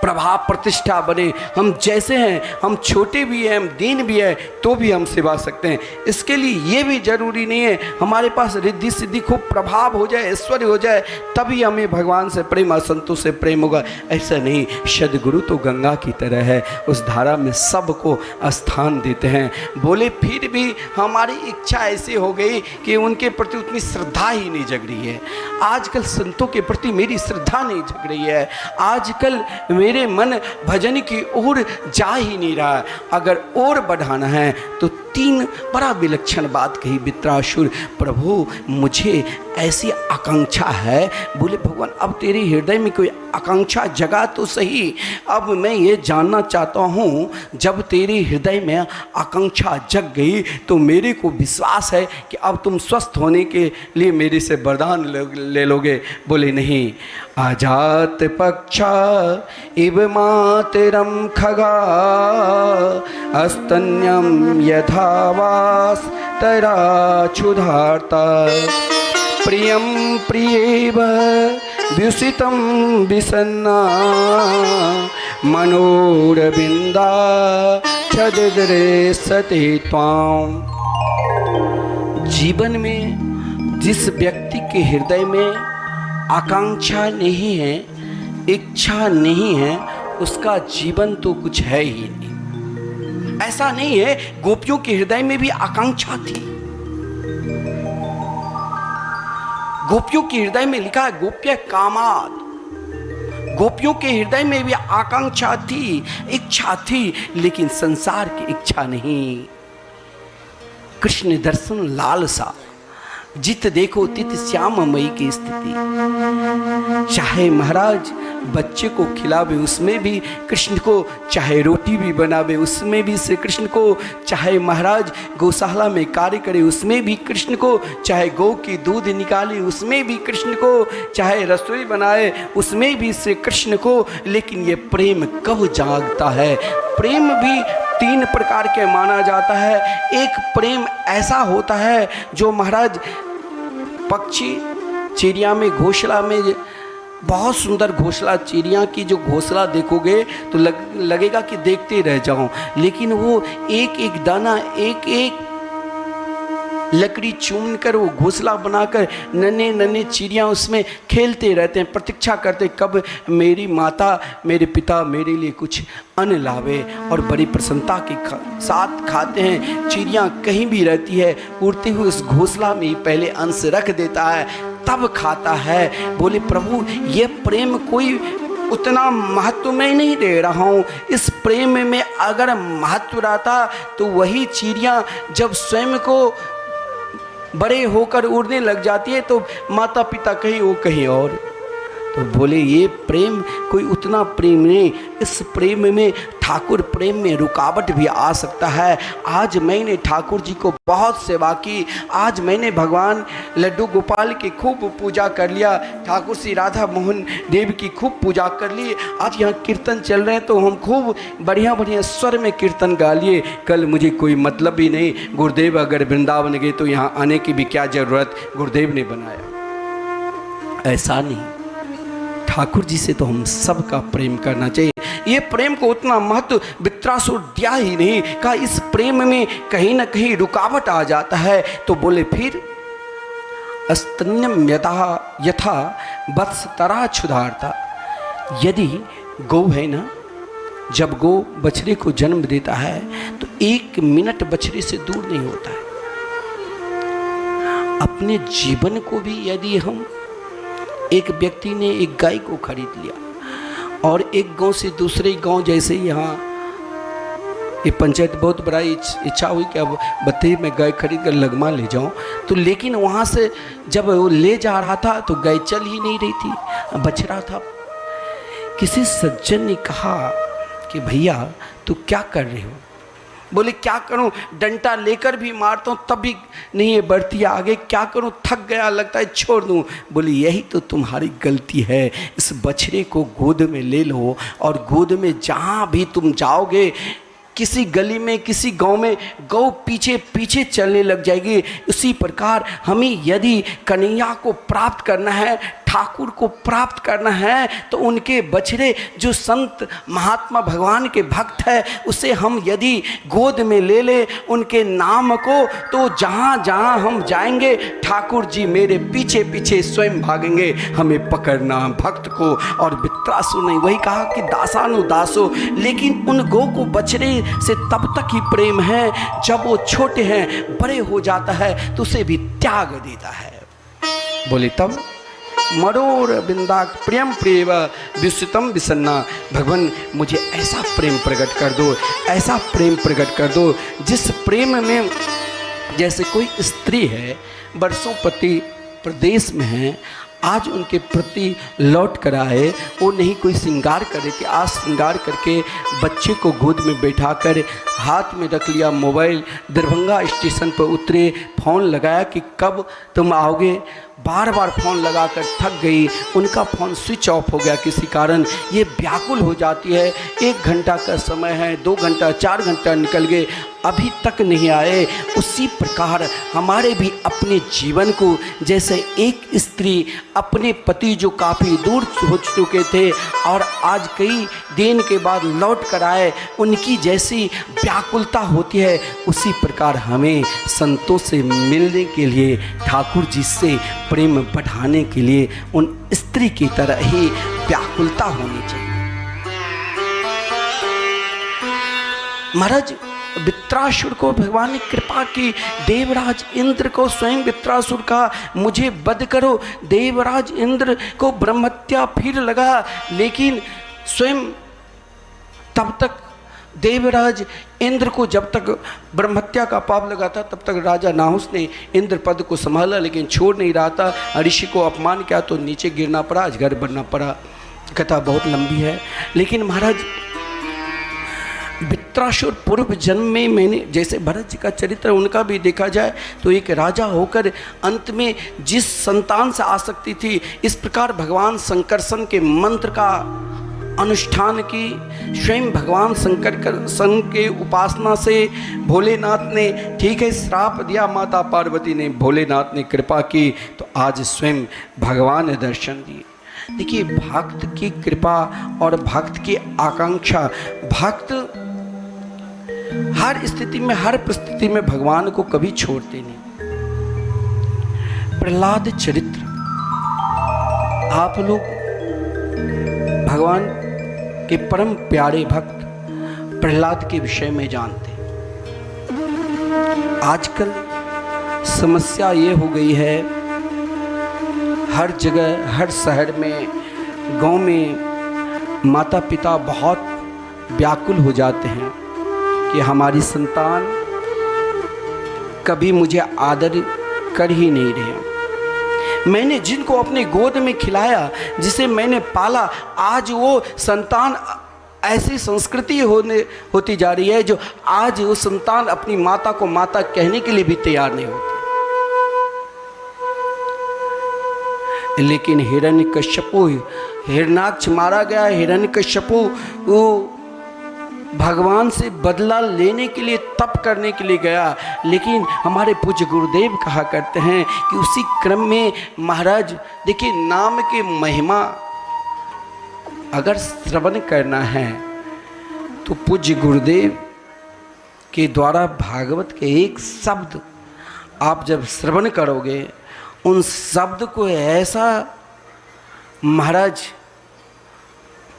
प्रभाव प्रतिष्ठा बने। हम जैसे हैं, हम छोटे भी हैं, हम दीन भी हैं, तो भी हम सेवा सकते हैं। इसके लिए ये भी जरूरी नहीं है हमारे पास रिद्धि सिद्धि खूब प्रभाव हो जाए, ऐश्वर्य हो जाए, तभी हमें भगवान से प्रेम और संतों से प्रेम होगा। ऐसा नहीं। सद्गुरु तो गंगा की तरह है, उस धारा में सबको स्थान देते हैं। बोले फिर भी हमारी इच्छा ऐसी हो गई कि उनके प्रति उतनी श्रद्धा ही नहीं जग रही है। आजकल संतों के प्रति मेरी श्रद्धा नहीं जग रही है। आजकल मेरे मन भजन की ओर जा ही नहीं रहा है। अगर और बढ़ाना है तो 3 बड़ा विलक्षण बात कही वृत्रासुर। प्रभु मुझे ऐसी आकांक्षा है। बोले भगवान अब तेरे हृदय में कोई आकांक्षा जगा तो सही। अब मैं ये जानना चाहता हूँ, जब तेरे हृदय में आकांक्षा जग गई तो मेरे को विश्वास है कि अब तुम स्वस्थ होने के लिए मेरे से वरदान ले लोगे। बोले नहीं। आजात पक्षा इव मातरम खगा अस्तन्यम यथावास तराक्षुधार्ता प्रियम प्रियेव व्युषितं विसन्ना मनोरविंदा छदरे सते त्वां। जीवन में जिस व्यक्ति के हृदय में आकांक्षा नहीं है, इच्छा नहीं है, उसका जीवन तो कुछ है ही नहीं। ऐसा नहीं है, गोपियों के हृदय में भी आकांक्षा थी। गोपियों के हृदय में लिखा है गोप्य कामात्। गोपियों के हृदय में भी आकांक्षा थी, इच्छा थी, लेकिन संसार की इच्छा नहीं। कृष्ण दर्शन लालसा, जित देखो तित श्याममयी की स्थिति। चाहे महाराज बच्चे को खिलावे उसमें भी कृष्ण को, चाहे रोटी भी बनावे उसमें भी श्री कृष्ण को, चाहे महाराज गौशाला में कार्य करे उसमें भी कृष्ण को, चाहे गौ की दूध निकाले उसमें भी कृष्ण को, चाहे रसोई बनाए उसमें भी श्री कृष्ण को। लेकिन ये प्रेम कब जागता है? प्रेम भी 3 प्रकार के माना जाता है। एक प्रेम ऐसा होता है जो महाराज पक्षी चिड़िया में घोंसला में, बहुत सुंदर घोंसला, चिड़िया की जो घोंसला देखोगे तो लगेगा कि देखते रह जाऊं, लेकिन वो एक एक दाना, एक एक लकड़ी चून कर वो घोंसला बनाकर नन्हे नन्हे चिड़िया उसमें खेलते रहते हैं, प्रतीक्षा करते कब मेरी माता मेरे पिता मेरे लिए कुछ अन्न लावे, और बड़ी प्रसन्नता के साथ खाते हैं। चिड़िया कहीं भी रहती है, उड़ते हुए उस घोंसला में ही पहले अंश रख देता है, तब खाता है। बोले प्रभु ये प्रेम कोई उतना महत्व मैं नहीं दे रहा हूँ। इस प्रेम में अगर महत्व रहता तो वही चिड़िया जब स्वयं को बड़े होकर उड़ने लग जाती है तो माता पिता कहीं वो कहीं और। तो बोले ये प्रेम कोई उतना प्रेम नहीं। इस प्रेम में ठाकुर प्रेम में रुकावट भी आ सकता है। आज मैंने ठाकुर जी को बहुत सेवा की, आज मैंने भगवान लड्डू गोपाल की खूब पूजा कर लिया, ठाकुर श्री राधा मोहन देव की खूब पूजा कर ली। आज यहाँ कीर्तन चल रहे हैं तो हम खूब बढ़िया बढ़िया स्वर में कीर्तन गा लिए। कल मुझे कोई मतलब भी नहीं, गुरुदेव अगर वृंदावन गए तो यहाँ आने की भी क्या ज़रूरत, गुरुदेव ने बनाया। ऐसा नहीं, ठाकुर जी से तो हम सबका प्रेम करना चाहिए। ये प्रेम को उतना महत्व वृत्रासुर दिया ही नहीं। कहा इस प्रेम में कहीं ना कहीं रुकावट आ जाता है। तो बोले फिर स्तन्यम यथा वत्सतरा क्षुधार्ता। यदि गौ है ना, जब गौ बछड़े को जन्म देता है तो 1 मिनट बछड़े से दूर नहीं होता है। अपने जीवन को भी यदि हम, एक व्यक्ति ने एक गाय को खरीद लिया और एक गांव से दूसरे गांव, जैसे यहाँ ये पंचायत बहुत बड़ा इच्छा हुई कि अब बत्ती में गाय खरीद कर लगमा ले जाऊं, तो लेकिन वहाँ से जब वो ले जा रहा था तो गाय चल ही नहीं रही थी, बछड़ा था। किसी सज्जन ने कहा कि भैया तू क्या कर रहे हो? बोले क्या करूं, डंडा लेकर भी मारता हूं तब भी नहीं ये बढ़ती है आगे, क्या करूं, थक गया, लगता है छोड़ दूं। बोले यही तो तुम्हारी गलती है। इस बछड़े को गोद में ले लो और गोद में जहां भी तुम जाओगे, किसी गली में, किसी गांव में, गौ पीछे पीछे चलने लग जाएगी। उसी प्रकार हमें यदि कन्हैया को प्राप्त करना है, ठाकुर को प्राप्त करना है, तो उनके बछड़े जो संत महात्मा भगवान के भक्त है, उसे हम यदि गोद में ले ले उनके नाम को, तो जहाँ जहाँ हम जाएंगे ठाकुर जी मेरे पीछे पीछे स्वयं भागेंगे हमें पकड़ना भक्त को। और वृत्रासुर ने वही कहा कि दासानुदासो, लेकिन उन गौ को बछड़े से तब तक ही प्रेम है जब वो छोटे हैं, बड़े हो जाता है तो उसे भी त्याग देता है। बोले तब मरोर बिंदाक प्रियम प्रेम विस्तृतम विसन्ना। भगवान मुझे ऐसा प्रेम प्रकट कर दो, ऐसा प्रेम प्रकट कर दो जिस प्रेम में, जैसे कोई स्त्री है वर्षों पति प्रदेश में है, आज उनके प्रति लौट कर आए, वो नहीं कोई श्रृंगार करे कि आज श्रृंगार करके बच्चे को गोद में बैठाकर हाथ में रख लिया मोबाइल, दरभंगा स्टेशन पर उतरे, फ़ोन लगाया कि कब तुम आओगे, बार बार फ़ोन लगाकर थक गई, उनका फ़ोन स्विच ऑफ हो गया किसी कारण, ये व्याकुल हो जाती है। 1 घंटा का समय है, 2 घंटा 4 घंटा निकल गए, अभी तक नहीं आए। उसी प्रकार हमारे भी अपने जीवन को, जैसे एक स्त्री अपने पति जो काफ़ी दूर हो चुके थे और आज कई दिन के बाद लौट कर आए, उनकी जैसी व्याकुलता होती है, उसी प्रकार हमें संतों से मिलने के लिए, ठाकुर जी से प्रेम बढ़ाने के लिए उन स्त्री की तरह ही व्याकुलता होनी चाहिए। महाराज वृत्रासुर को भगवान ने कृपा की, देवराज इंद्र को स्वयं वृत्रासुर का मुझे वध करो। देवराज इंद्र को ब्रह्महत्या फिर लगा, लेकिन स्वयं तब तक देवराज इंद्र को जब तक ब्रह्महत्या का पाप लगा था तब तक राजा नाहुस ने इंद्र पद को संभाला, लेकिन छोड़ नहीं रहा था। ऋषि को अपमान किया तो नीचे गिरना पड़ा, अजगर बनना पड़ा। कथा बहुत लंबी है, लेकिन महाराज वृत्रासुर पूर्व जन्म में, मैंने जैसे भरत जी का चरित्र उनका भी देखा जाए तो एक राजा होकर अंत में जिस संतान से आसक्ति थी, इस प्रकार भगवान शंकरसन के मंत्र का अनुष्ठान की, स्वयं भगवान शंकर के उपासना से भोलेनाथ ने, ठीक है, श्राप दिया माता पार्वती ने, भोलेनाथ ने कृपा की तो आज स्वयं भगवान ने दर्शन दिए। देखिए भक्त की कृपा और भक्त की आकांक्षा, भक्त हर स्थिति में, हर परिस्थिति में भगवान को कभी छोड़ते नहीं। प्रहलाद चरित्र आप लोग भगवान के परम प्यारे भक्त प्रहलाद के विषय में जानते हैं। आजकल समस्या ये हो गई है, हर जगह, हर शहर में, गांव में माता पिता बहुत व्याकुल हो जाते हैं कि हमारी संतान कभी मुझे आदर कर ही नहीं रहे। मैंने जिनको अपने गोद में खिलाया, जिसे मैंने पाला, आज वो संतान ऐसी संस्कृति होती जा रही है जो आज वो संतान अपनी माता को माता कहने के लिए भी तैयार नहीं होती। लेकिन हिरण्यकश्यपु, हिरण्याक्ष मारा गया, हिरण्यकश्यपु वो भगवान से बदला लेने के लिए, तप करने के लिए गया। लेकिन हमारे पूज्य गुरुदेव कहा करते हैं कि उसी क्रम में महाराज देखिए, नाम की महिमा अगर श्रवण करना है तो पूज्य गुरुदेव के द्वारा भागवत के एक शब्द आप जब श्रवण करोगे, उन शब्द को ऐसा महाराज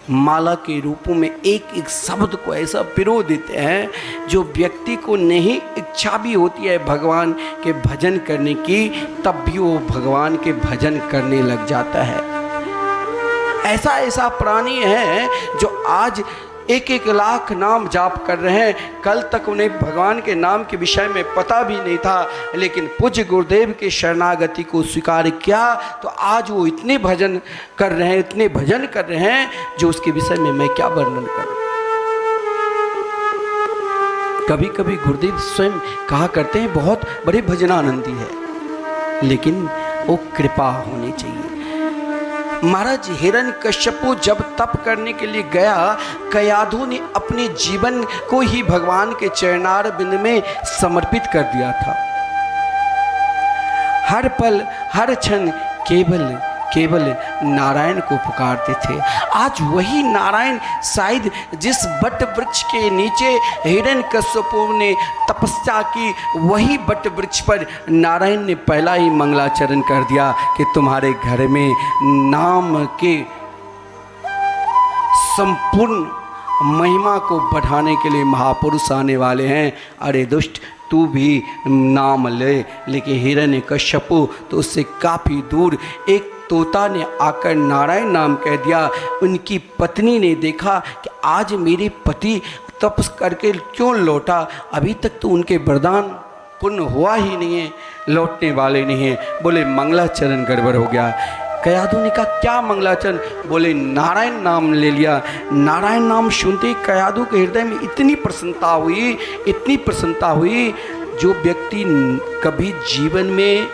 माला के रूपों में एक एक शब्द को ऐसा पिरो देते हैं जो व्यक्ति को नहीं इच्छा भी होती है भगवान के भजन करने की, तब भी वो भगवान के भजन करने लग जाता है। ऐसा ऐसा प्राणी है जो आज 1-1 लाख नाम जाप कर रहे हैं, कल तक उन्हें भगवान के नाम के विषय में पता भी नहीं था, लेकिन पूज्य गुरुदेव के शरणागति को स्वीकार किया तो आज वो इतने भजन कर रहे हैं, इतने भजन कर रहे हैं जो उसके विषय में मैं क्या वर्णन करूं। कभी कभी गुरुदेव स्वयं कहा करते हैं बहुत बड़े भजनानंदी है, लेकिन वो कृपा होनी चाहिए। महाराज हिरण्यकश्यपु जब तप करने के लिए गया, कयाधु ने अपने जीवन को ही भगवान के चरणार बिंद में समर्पित कर दिया था। हर पल हर क्षण केवल नारायण को पुकारते थे। आज वही नारायण शायद जिस बट वृक्ष के नीचे हिरण्यकश्यपु ने तपस्या की, वही बट वृक्ष पर नारायण ने पहला ही मंगलाचरण कर दिया कि तुम्हारे घर में नाम के संपूर्ण महिमा को बढ़ाने के लिए महापुरुष आने वाले हैं। अरे दुष्ट, तू भी नाम ले। लेकिन हिरण्यकश्यपु तो उससे काफ़ी दूर, एक तोता ने आकर नारायण नाम कह दिया। उनकी पत्नी ने देखा कि आज मेरे पति तपस करके क्यों लौटा, अभी तक तो उनके वरदान पूर्ण हुआ ही नहीं है, लौटने वाले नहीं हैं। बोले मंगलाचरण गड़बड़ हो गया। कयाधु ने कहा क्या मंगलाचरण? बोले नारायण नाम ले लिया। नारायण नाम सुनते ही कयाधु के हृदय में इतनी प्रसन्नता हुई, जो व्यक्ति कभी जीवन में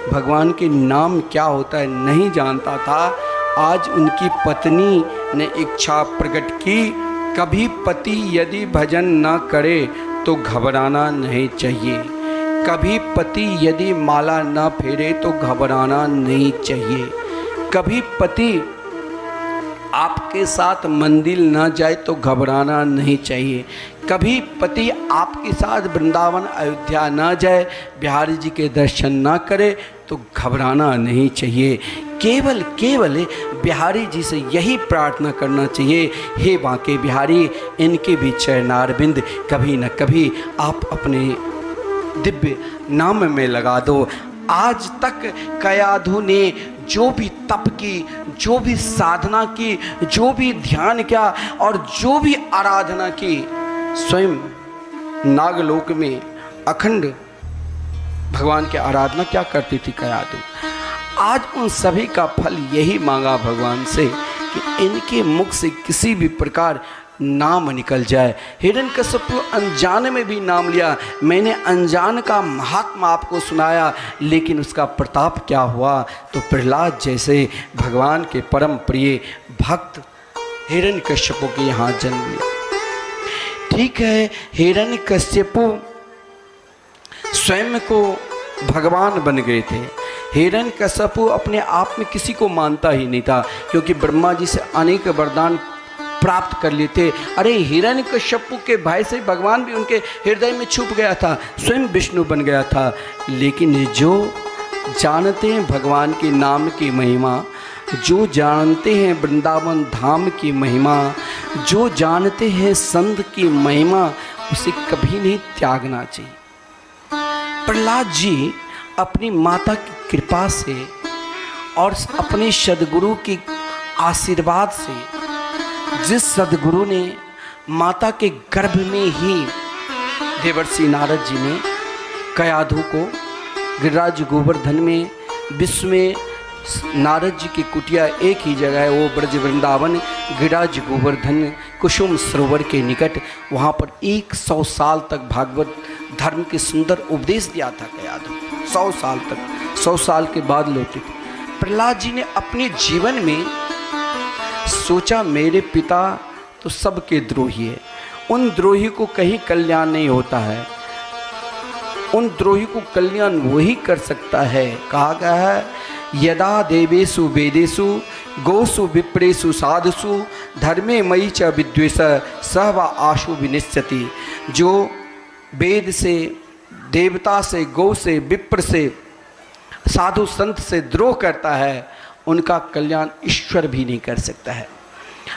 भगवान के नाम क्या होता है नहीं जानता था, आज उनकी पत्नी ने इच्छा प्रकट की, कभी पति यदि भजन न करे तो घबराना नहीं चाहिए, कभी पति यदि माला न फेरे तो घबराना नहीं चाहिए, कभी पति आपके साथ मंदिर न जाए तो घबराना नहीं चाहिए, कभी पति आपके साथ वृंदावन अयोध्या न जाए, बिहारी जी के दर्शन न करे तो घबराना नहीं चाहिए। केवल बिहारी जी से यही प्रार्थना करना चाहिए, हे बांके बिहारी, इनके भी चरणारविंद कभी न कभी आप अपने दिव्य नाम में लगा दो। आज तक कयाधु ने जो भी तप की, जो भी साधना की, जो भी ध्यान किया और जो भी आराधना की, स्वयं नागलोक में अखंड भगवान की आराधना क्या करती थी कयाधु। आज उन सभी का फल यही मांगा भगवान से कि इनके मुख से किसी भी प्रकार नाम निकल जाए। हिरण्यकश्यपु अनजान में भी नाम लिया। मैंने अनजान का महात्मा आपको सुनाया, लेकिन उसका प्रताप क्या हुआ, तो प्रहलाद जैसे भगवान के परम प्रिय भक्त हिरण्यकश्यपु के यहाँ जन्म लिया। ठीक है, हिरण्यकश्यपु स्वयं को भगवान बन गए थे। हिरण्यकश्यपु अपने आप में किसी को मानता ही नहीं था, क्योंकि ब्रह्मा जी से अनेक वरदान प्राप्त कर लिए थे। अरे हिरण्यकश्यपु के भय से भगवान भी उनके हृदय में छुप गया था, स्वयं विष्णु बन गया था। लेकिन जो जानते हैं भगवान के नाम की महिमा, जो जानते हैं वृंदावन धाम की महिमा, जो जानते हैं संत की महिमा, उसे कभी नहीं त्यागना चाहिए। प्रहलाद जी अपनी माता की कृपा से और अपने सद्गुरु के आशीर्वाद से, जिस सद्गुरु ने माता के गर्भ में ही देवर्षि नारद जी ने कयाधु को गिरिराज गोवर्धन में, विश्व में नारद जी की कुटिया एक ही जगह है, वो ब्रज वृंदावन गिरिराज गोवर्धन कुसुम सरोवर के निकट, वहाँ पर 100 साल तक भागवत धर्म के सुंदर उपदेश दिया था कयाधु। 100 साल तक, 100 साल के बाद लौटे थे। प्रहलाद जी ने अपने जीवन में सोचा मेरे पिता तो सबके द्रोही है, उन द्रोही को कहीं कल्याण नहीं होता है, उन द्रोही को कल्याण वही कर सकता है। कहा गया है यदा देवेषु वेदेषु गोसु विप्रेषु साधुषु धर्मे मयि च विद्वेष सह व आशु विनिश्चति। जो वेद से, देवता से, गौ से, विप्र से, साधु संत से द्रोह करता है, उनका कल्याण ईश्वर भी नहीं कर सकता है।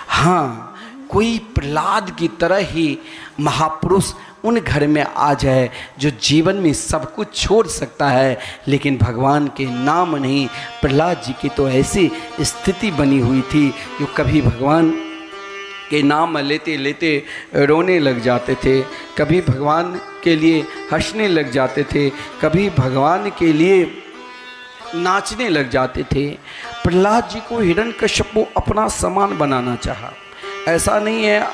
हाँ, कोई प्रहलाद की तरह ही महापुरुष उन घर में आ जाए जो जीवन में सब कुछ छोड़ सकता है लेकिन भगवान के नाम नहीं। प्रहलाद जी की तो ऐसी स्थिति बनी हुई थी जो कभी भगवान के नाम लेते लेते रोने लग जाते थे, कभी भगवान के लिए हंसने लग जाते थे, कभी भगवान के लिए नाचने लग जाते थे। प्रहलाद जी को हिरण्यकश्यप अपना समान बनाना चाहा। ऐसा नहीं है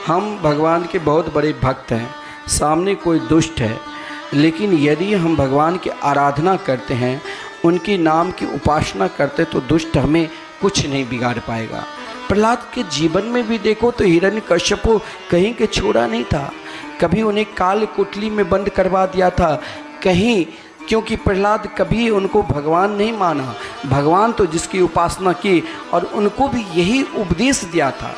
हम भगवान के बहुत बड़े भक्त हैं, सामने कोई दुष्ट है, लेकिन यदि हम भगवान की आराधना करते हैं, उनके नाम की उपासना करते, तो दुष्ट हमें कुछ नहीं बिगाड़ पाएगा। प्रहलाद के जीवन में भी देखो तो हिरण्यकश्यप कहीं के छोड़ा नहीं था। कभी उन्हें काल कुटली में बंद करवा दिया था, कहीं, क्योंकि प्रहलाद कभी उनको भगवान नहीं माना। भगवान तो जिसकी उपासना की और उनको भी यही उपदेश दिया था।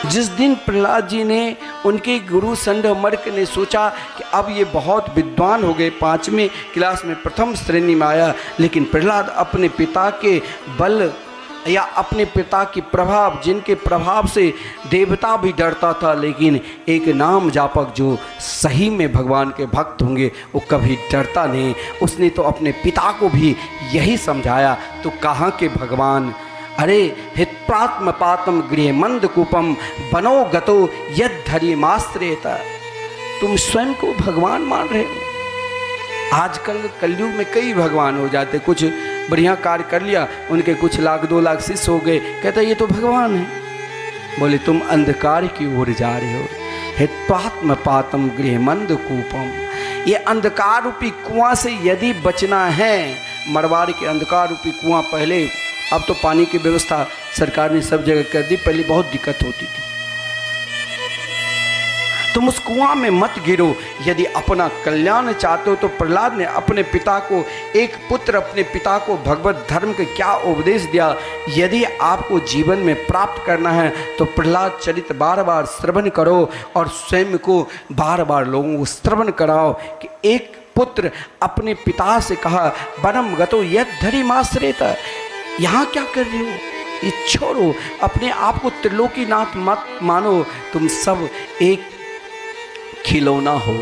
जिस दिन प्रहलाद जी ने, उनके गुरु संडमर्क ने सोचा कि अब ये बहुत विद्वान हो गए, 5वीं क्लास में प्रथम श्रेणी में आया, लेकिन प्रहलाद अपने पिता के बल या अपने पिता की प्रभाव, जिनके प्रभाव से देवता भी डरता था, लेकिन एक नाम जापक जो सही में भगवान के भक्त होंगे वो कभी डरता नहीं। उसने तो अपने पिता को भी यही समझाया, तो कहाँ के भगवान, अरे हित्प्रात्म पातम गृह मंद कूपम बनो गतो यद धर्माश्रयत। तुम स्वयं को भगवान मान रहे हो। आजकल कलयुग में कई भगवान हो जाते, कुछ बढ़िया कार्य कर लिया, उनके कुछ लाख 2 लाख शिष्य हो गए, कहता ये तो भगवान है। बोले तुम अंधकार की ओर जा रहे हो। हित्वात्म पातम गृह मंद कूपम, ये अंधकार रूपी कुआं से यदि बचना है, मरवाड़ के अंधकार रूपी कुआं, पहले, अब तो पानी की व्यवस्था सरकार ने सब जगह कर दी, पहले बहुत दिक्कत होती थी। तुम उस कुआं में मत गिरो। यदि अपना कल्याण चाहते हो तो प्रहलाद ने अपने पिता को, एक पुत्र अपने पिता को भगवत धर्म के क्या उपदेश दिया। यदि आपको जीवन में प्राप्त करना है तो प्रहलाद चरित बार बार श्रवण करो और स्वयं को बार बार लोगों को श्रवण कराओ कि एक पुत्र अपने पिता से कहा वनम गतो यद धर्माश्रयत, यहाँ क्या कर रहे हो, ये छोड़ो, अपने आप को त्रिलोकीनाथ मत मानो, तुम सब एक खिलौना हो।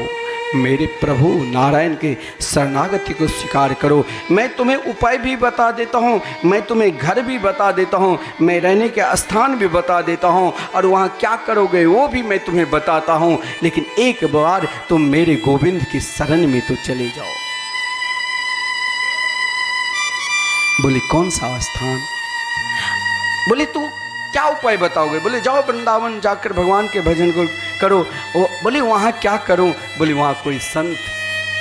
मेरे प्रभु नारायण के शरणागति को स्वीकार करो। मैं तुम्हें उपाय भी बता देता हूँ, मैं तुम्हें घर भी बता देता हूँ, मैं रहने के स्थान भी बता देता हूँ, और वहाँ क्या करोगे वो भी मैं तुम्हें बताता हूँ, लेकिन एक बार तुम मेरे गोविंद की शरण में तो चले जाओ। बोले कौन सा स्थान? बोले तू क्या उपाय बताओगे? बोले जाओ वृंदावन जाकर भगवान के भजन को करो। बोले वहाँ क्या करूँ? बोले वहाँ कोई संत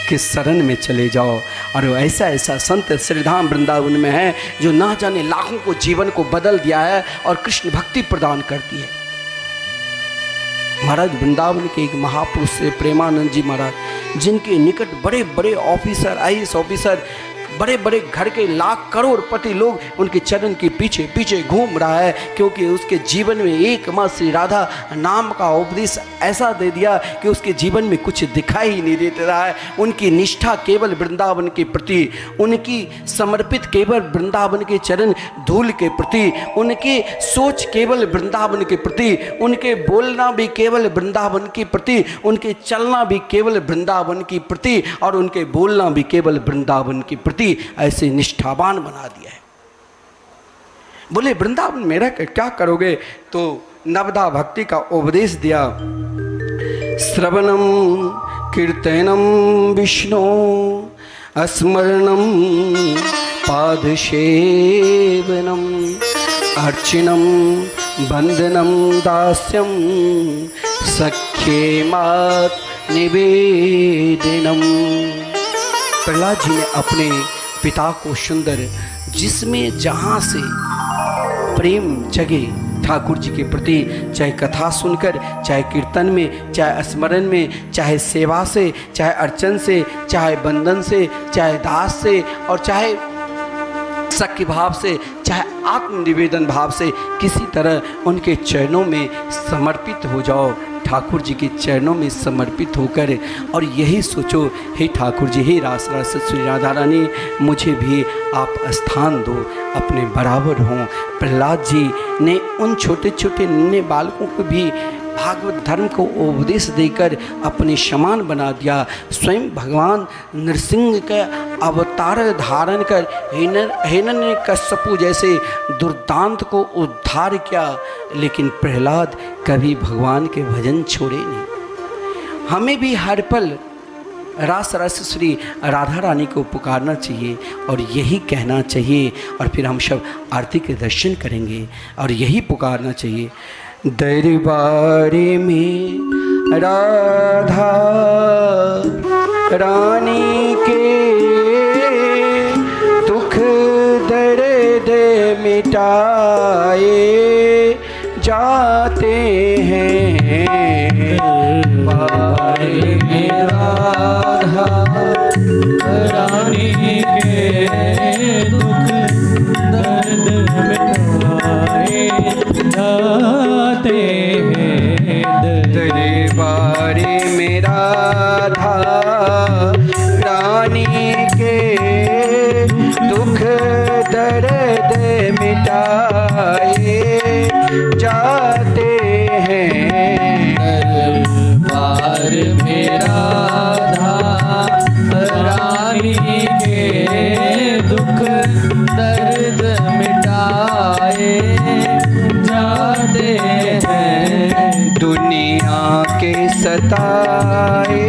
के शरण में चले जाओ। और ऐसा ऐसा संत श्रीधाम वृंदावन में है जो ना जाने लाखों को जीवन को बदल दिया है और कृष्ण भक्ति प्रदान करती है। महाराज वृंदावन के एक महापुरुष से प्रेमानंद जी महाराज, जिनके निकट बड़े बड़े ऑफिसर, IAS ऑफिसर, बड़े बड़े घर के लाख करोड़पति लोग उनके चरण के पीछे पीछे घूम रहा है, क्योंकि उसके जीवन में एक माँ श्री राधा नाम का उपदेश ऐसा दे दिया कि उसके जीवन में कुछ दिखाई ही नहीं देता रहा है। उनकी निष्ठा केवल वृंदावन के प्रति, उनकी समर्पित केवल वृंदावन के चरण धूल के प्रति, उनकी सोच केवल वृंदावन के प्रति, उनके बोलना भी केवल वृंदावन के प्रति, उनके चलना भी केवल वृंदावन के प्रति, और उनके बोलना भी केवल वृंदावन के प्रति ऐसे निष्ठावान बना दिया है। बोले वृंदावन में रहकर क्या करोगे? तो नवदा भक्ति का उपदेश दिया। श्रवणम कीर्तनम विष्णु स्मरणम पादसेवनम अर्चनम वंदनम दास्यम सख्येमात् निवेदनम। प्रहलाद जी ने अपने पिता को सुंदर, जिसमें जहाँ से प्रेम जगे ठाकुर जी के प्रति, चाहे कथा सुनकर, चाहे कीर्तन में, चाहे स्मरण में, चाहे सेवा से, चाहे अर्चन से, चाहे बंधन से, चाहे दास से, और चाहे सख्य भाव से, चाहे आत्म निवेदन भाव से किसी तरह उनके चरणों में समर्पित हो जाओ, ठाकुर जी के चरणों में समर्पित होकर, और यही सोचो, हे ठाकुर जी, हे रास रास श्री राधा रानी, मुझे भी आप स्थान दो, अपने बराबर हों। प्रहलाद जी ने उन छोटे छोटे नन्हे बालकों को भी भागवत धर्म को उपदेश देकर अपने समान बना दिया। स्वयं भगवान नरसिंह का अवतार धारण कर हिरण्यकश्यप जैसे दुर्दांत को उद्धार किया, लेकिन प्रहलाद कभी भगवान के भजन छोड़े नहीं। हमें भी हर पल रास रस श्री राधा रानी को पुकारना चाहिए और यही कहना चाहिए, और फिर हम सब आरती के दर्शन करेंगे और यही पुकारना चाहिए। दरबारे में राधा रानी के दुख दर्द मिटाए जाते हैं, दरबारे में राधा रानी के दुख दर्द मिटाए जाते हैं। दरबारे में राधा रानी के दुख दर्द मिटाए जाते हैं। दरबार में राधा रानी के दुख दर्द मिटाए जाते हैं। दुनिया के सताए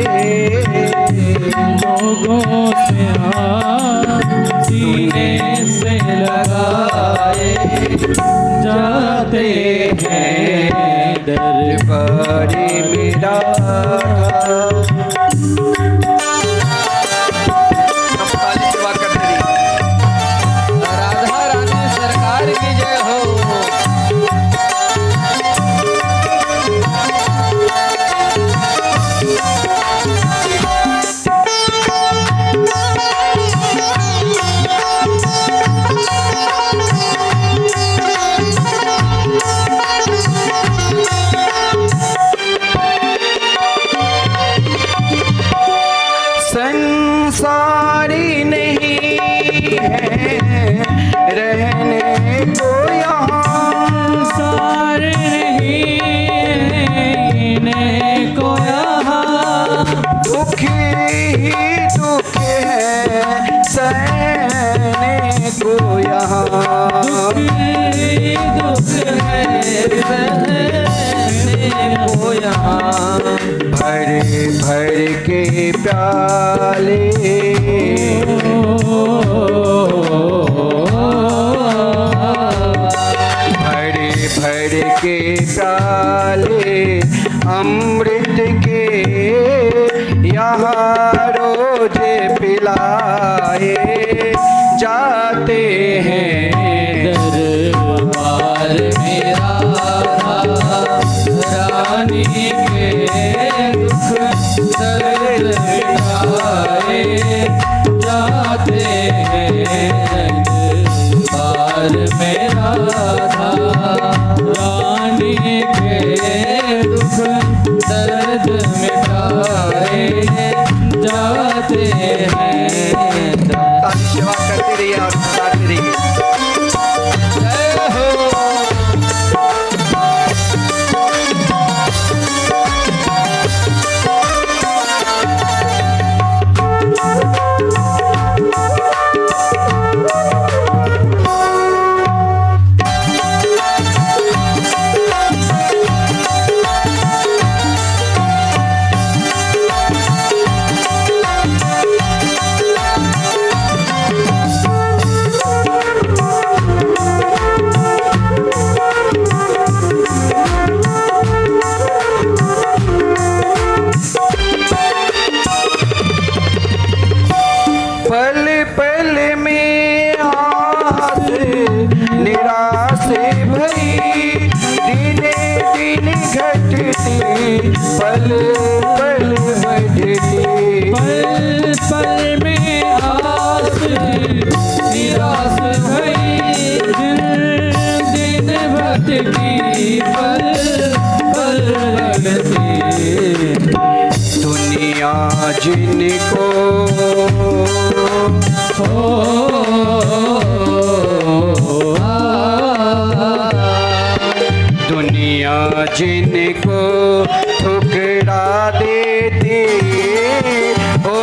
लोगों से सीने से लगाए जाते हैं। दरबारे में राधा। सेवा करते रहिए। राधा रानी सरकार की जय हो। संसारी नहीं है रहने को यहाँ, सारे नहीं को यहाँ, दुख ही दुख है सहने को यहाँ, दुख है सहने को यहाँ। भर भर के प्याले भर भर के प्याले अमृत के यहाँ रोज पिलाए जाते हैं। दरबार में राधा रानी के दुख दर्द मिटाए जाते हैं। दरबार में राधा रानी के दुख दर्द मिटाए जाते हैं। सेवा करते रहिए और सुनाते रहिए। जय हो। जिनको ठुकरा देती ओ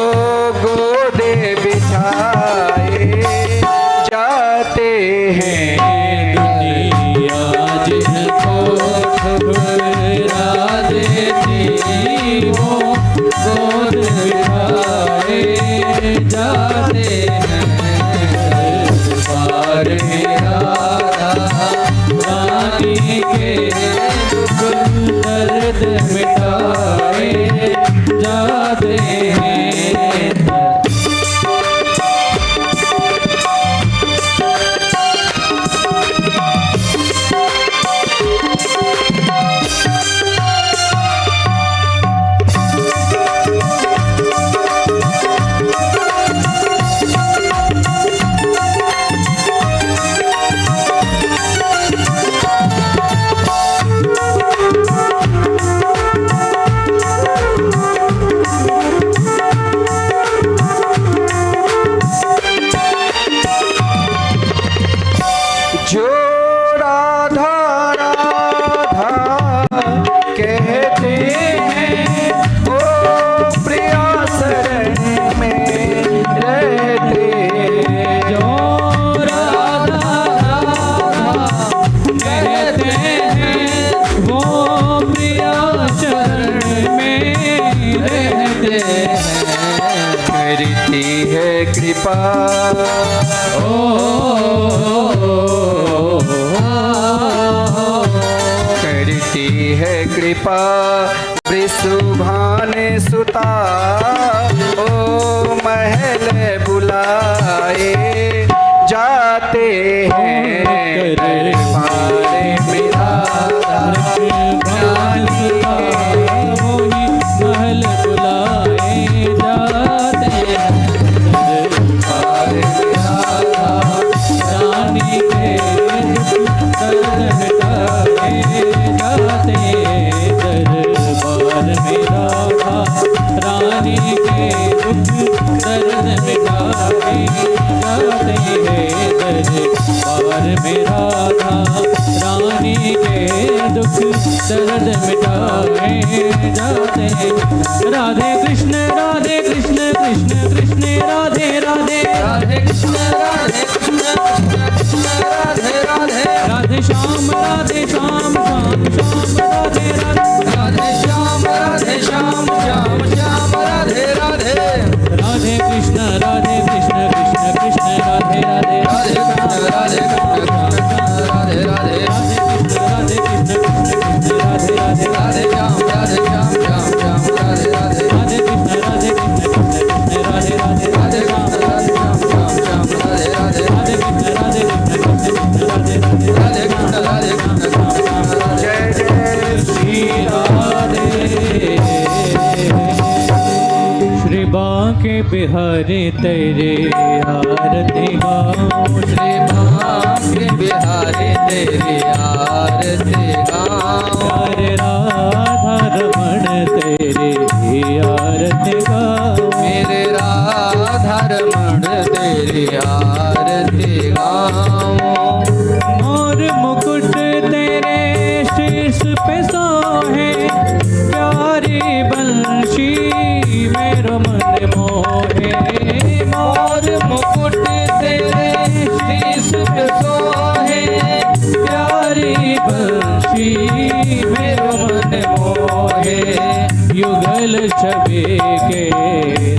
गोदे बिछाए जाते हैं। दुनिया जिनको ठुकरा देती वो गोद बिठाए जाते हैं। दरबार मेरा रानी के दुख दर्द मिटाए जाते हैं। जो राधा राधा कहते हैं ओ प्रिया शरण में रहते हैं। जो राधा राधा कहते हैं वो प्रिया शरण में रहते हैं। करती है कृपा करती है कृपा वृषभान सुता ओ महल बुलाए जाते हैं। दरबार मेरा रानी महल बुलाए जाते हैं। दरबार मेरा रानी के दर्द मिटाए जाते हैं। दरबार मेरा रानी के दुख दर्द मिटाए जाते हैं। दरबार मेरा रानी के दुख दर्द मिटाए जाते हैं। राधे कृष्ण कृष्ण कृष्ण राधे राधे राधे कृष्ण कृष्ण कृष्ण राधे राधे राधे श्याम श्याम श्याम राधे राधे राधे श्याम श्याम श्याम राधे राधे राधे कृष्ण कृष्ण कृष्ण राधे राधे राधे कृष्ण राधे राधे राधे राधे कृष्ण कृष्ण राधे राधे राधे श्याम श्याम श्याम राधे राधे राधे कृष्ण कृष्ण राधे राधे राधे श्याम श्याम राधे राधे राधे कृष्ण कृष्ण राधे राधे राधे कृष्ण जय जय श्री राधे। श्री बांके बिहारी तेरे आरती गाऊं। श्री बांके बिहारी तेरी आरती गाऊं। प्यारे राधा रमण तेरी आरती गाऊं। मेरे राधा रमण तेरी आरती गाऊं। मोर मुकुट तेरे शीश पे सोहे प्यारी बंशी मेरो मन मोहे। मोर मुकुट तेरे शीश पे सोहे प्यारी बंशी मेरो मन मोहे। युगल छवि के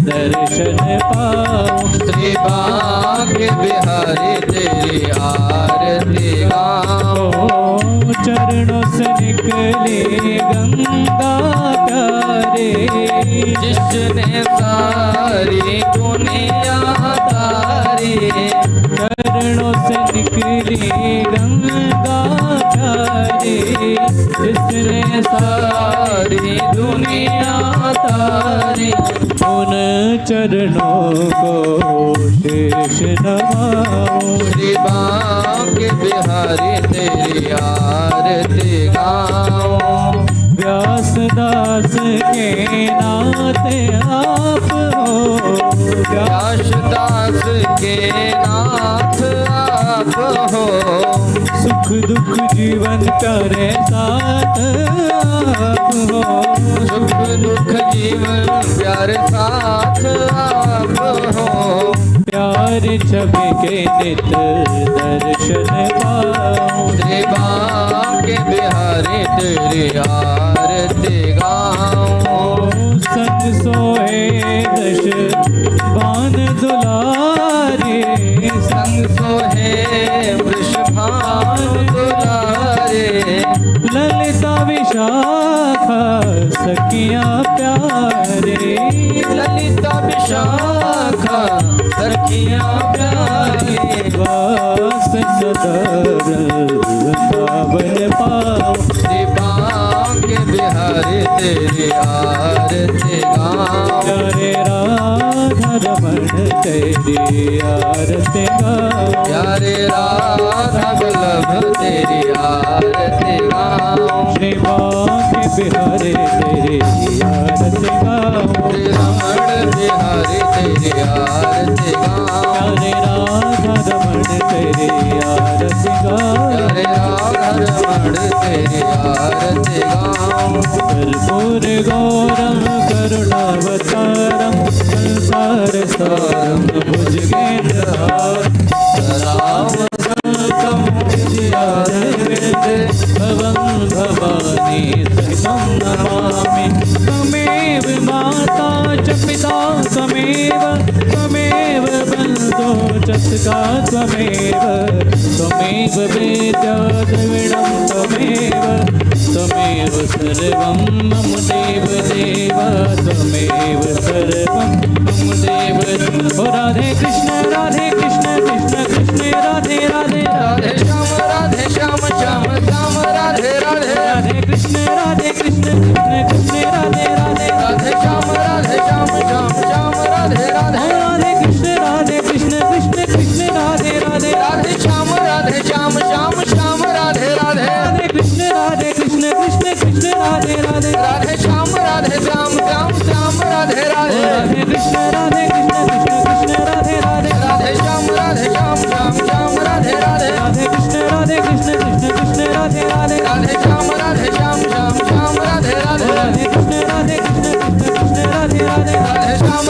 दर्शन पाऊं। श्री बांके बिहारी तेरी आरती गाऊं। चरणों से निकली गंगा प्यारे जिसने सारी दुनिया तारी। चरणों से निकली गंगा प्यारे जिसने सारी दुनिया तारी। उन चरणों को शेष नमाऊं। श्री बांके बिहारी तेरी आरती गाऊं। व्यास दास के नाते आप हो। व्यास दास के नाथ आप हो। सुख सुख दुख जीवन प्यारे साथ आप हो। सुख दुख जीवन प्यारे साथ आप हो। प्यार छवि के नित दर्शन पाऊं। श्री बांके बिहारी तेरी आरती गाऊं। संग सोए दश बान दुलारे। संग सोहे वृषभानु दुलारे। ललिता विशाखा सखियां प्यारे। ललिता विशाखा सखियां प्यारी। वास सदर पावन पाओ। श्री बांके बिहारी तेरी आरती गाऊं। प्यारे राधा रमण तेरी आरती गाओ। प्यारे राधा वल्लभ तेरी आरती गाऊं। श्री बांके बिहारी तेरी आरती गाओ। श्री रमण बिहारी तेरी आरती गाऊं। प्यारे राधा रमण तेरी आरती गाओ। प्यारे राधा रमण तेरी आरती गाऊं। कर्पूर गौरम करुणावतारम संसार सारम भुजगेन्द्रहारम। रामदूतम विजयारविंदे भवं भवानी सहितं नमामि। त्वमेव माता च पिता त्वमेव त्वमेव बन्धो च सखा त्वमेव। त्वमेव वेद्या द्रविणं त्वमेव त्वमेव सर्वं मम देव देव। त्वमेव सर्वं मम देव देव। ओ राधे कृष्ण कृष्ण कृष्ण राधे राधे राधे श्याम श्याम श्याम राधे राधे। राधे कृष्ण कृष्ण कृष्ण राधे राधे। राधे श्याम श्याम श्याम राधे राधे। राधे कृष्ण कृष्ण कृष्ण राधे राधे। राधे श्याम श्याम श्याम राधे राधे। राधे कृष्ण कृष्ण कृष्ण राधे राधे। राधे श्याम श्याम राधे राधे। राधे कृष्ण कृष्ण कृष्ण राधे राधे। राधे श्याम श्याम राधे राधे। राधे कृष्ण कृष्ण कृष्ण राधे राधे। राधे श्याम श्याम राधे राधे। राधे कृष्ण कृष्ण कृष्ण राधे राधे। राधे श्याम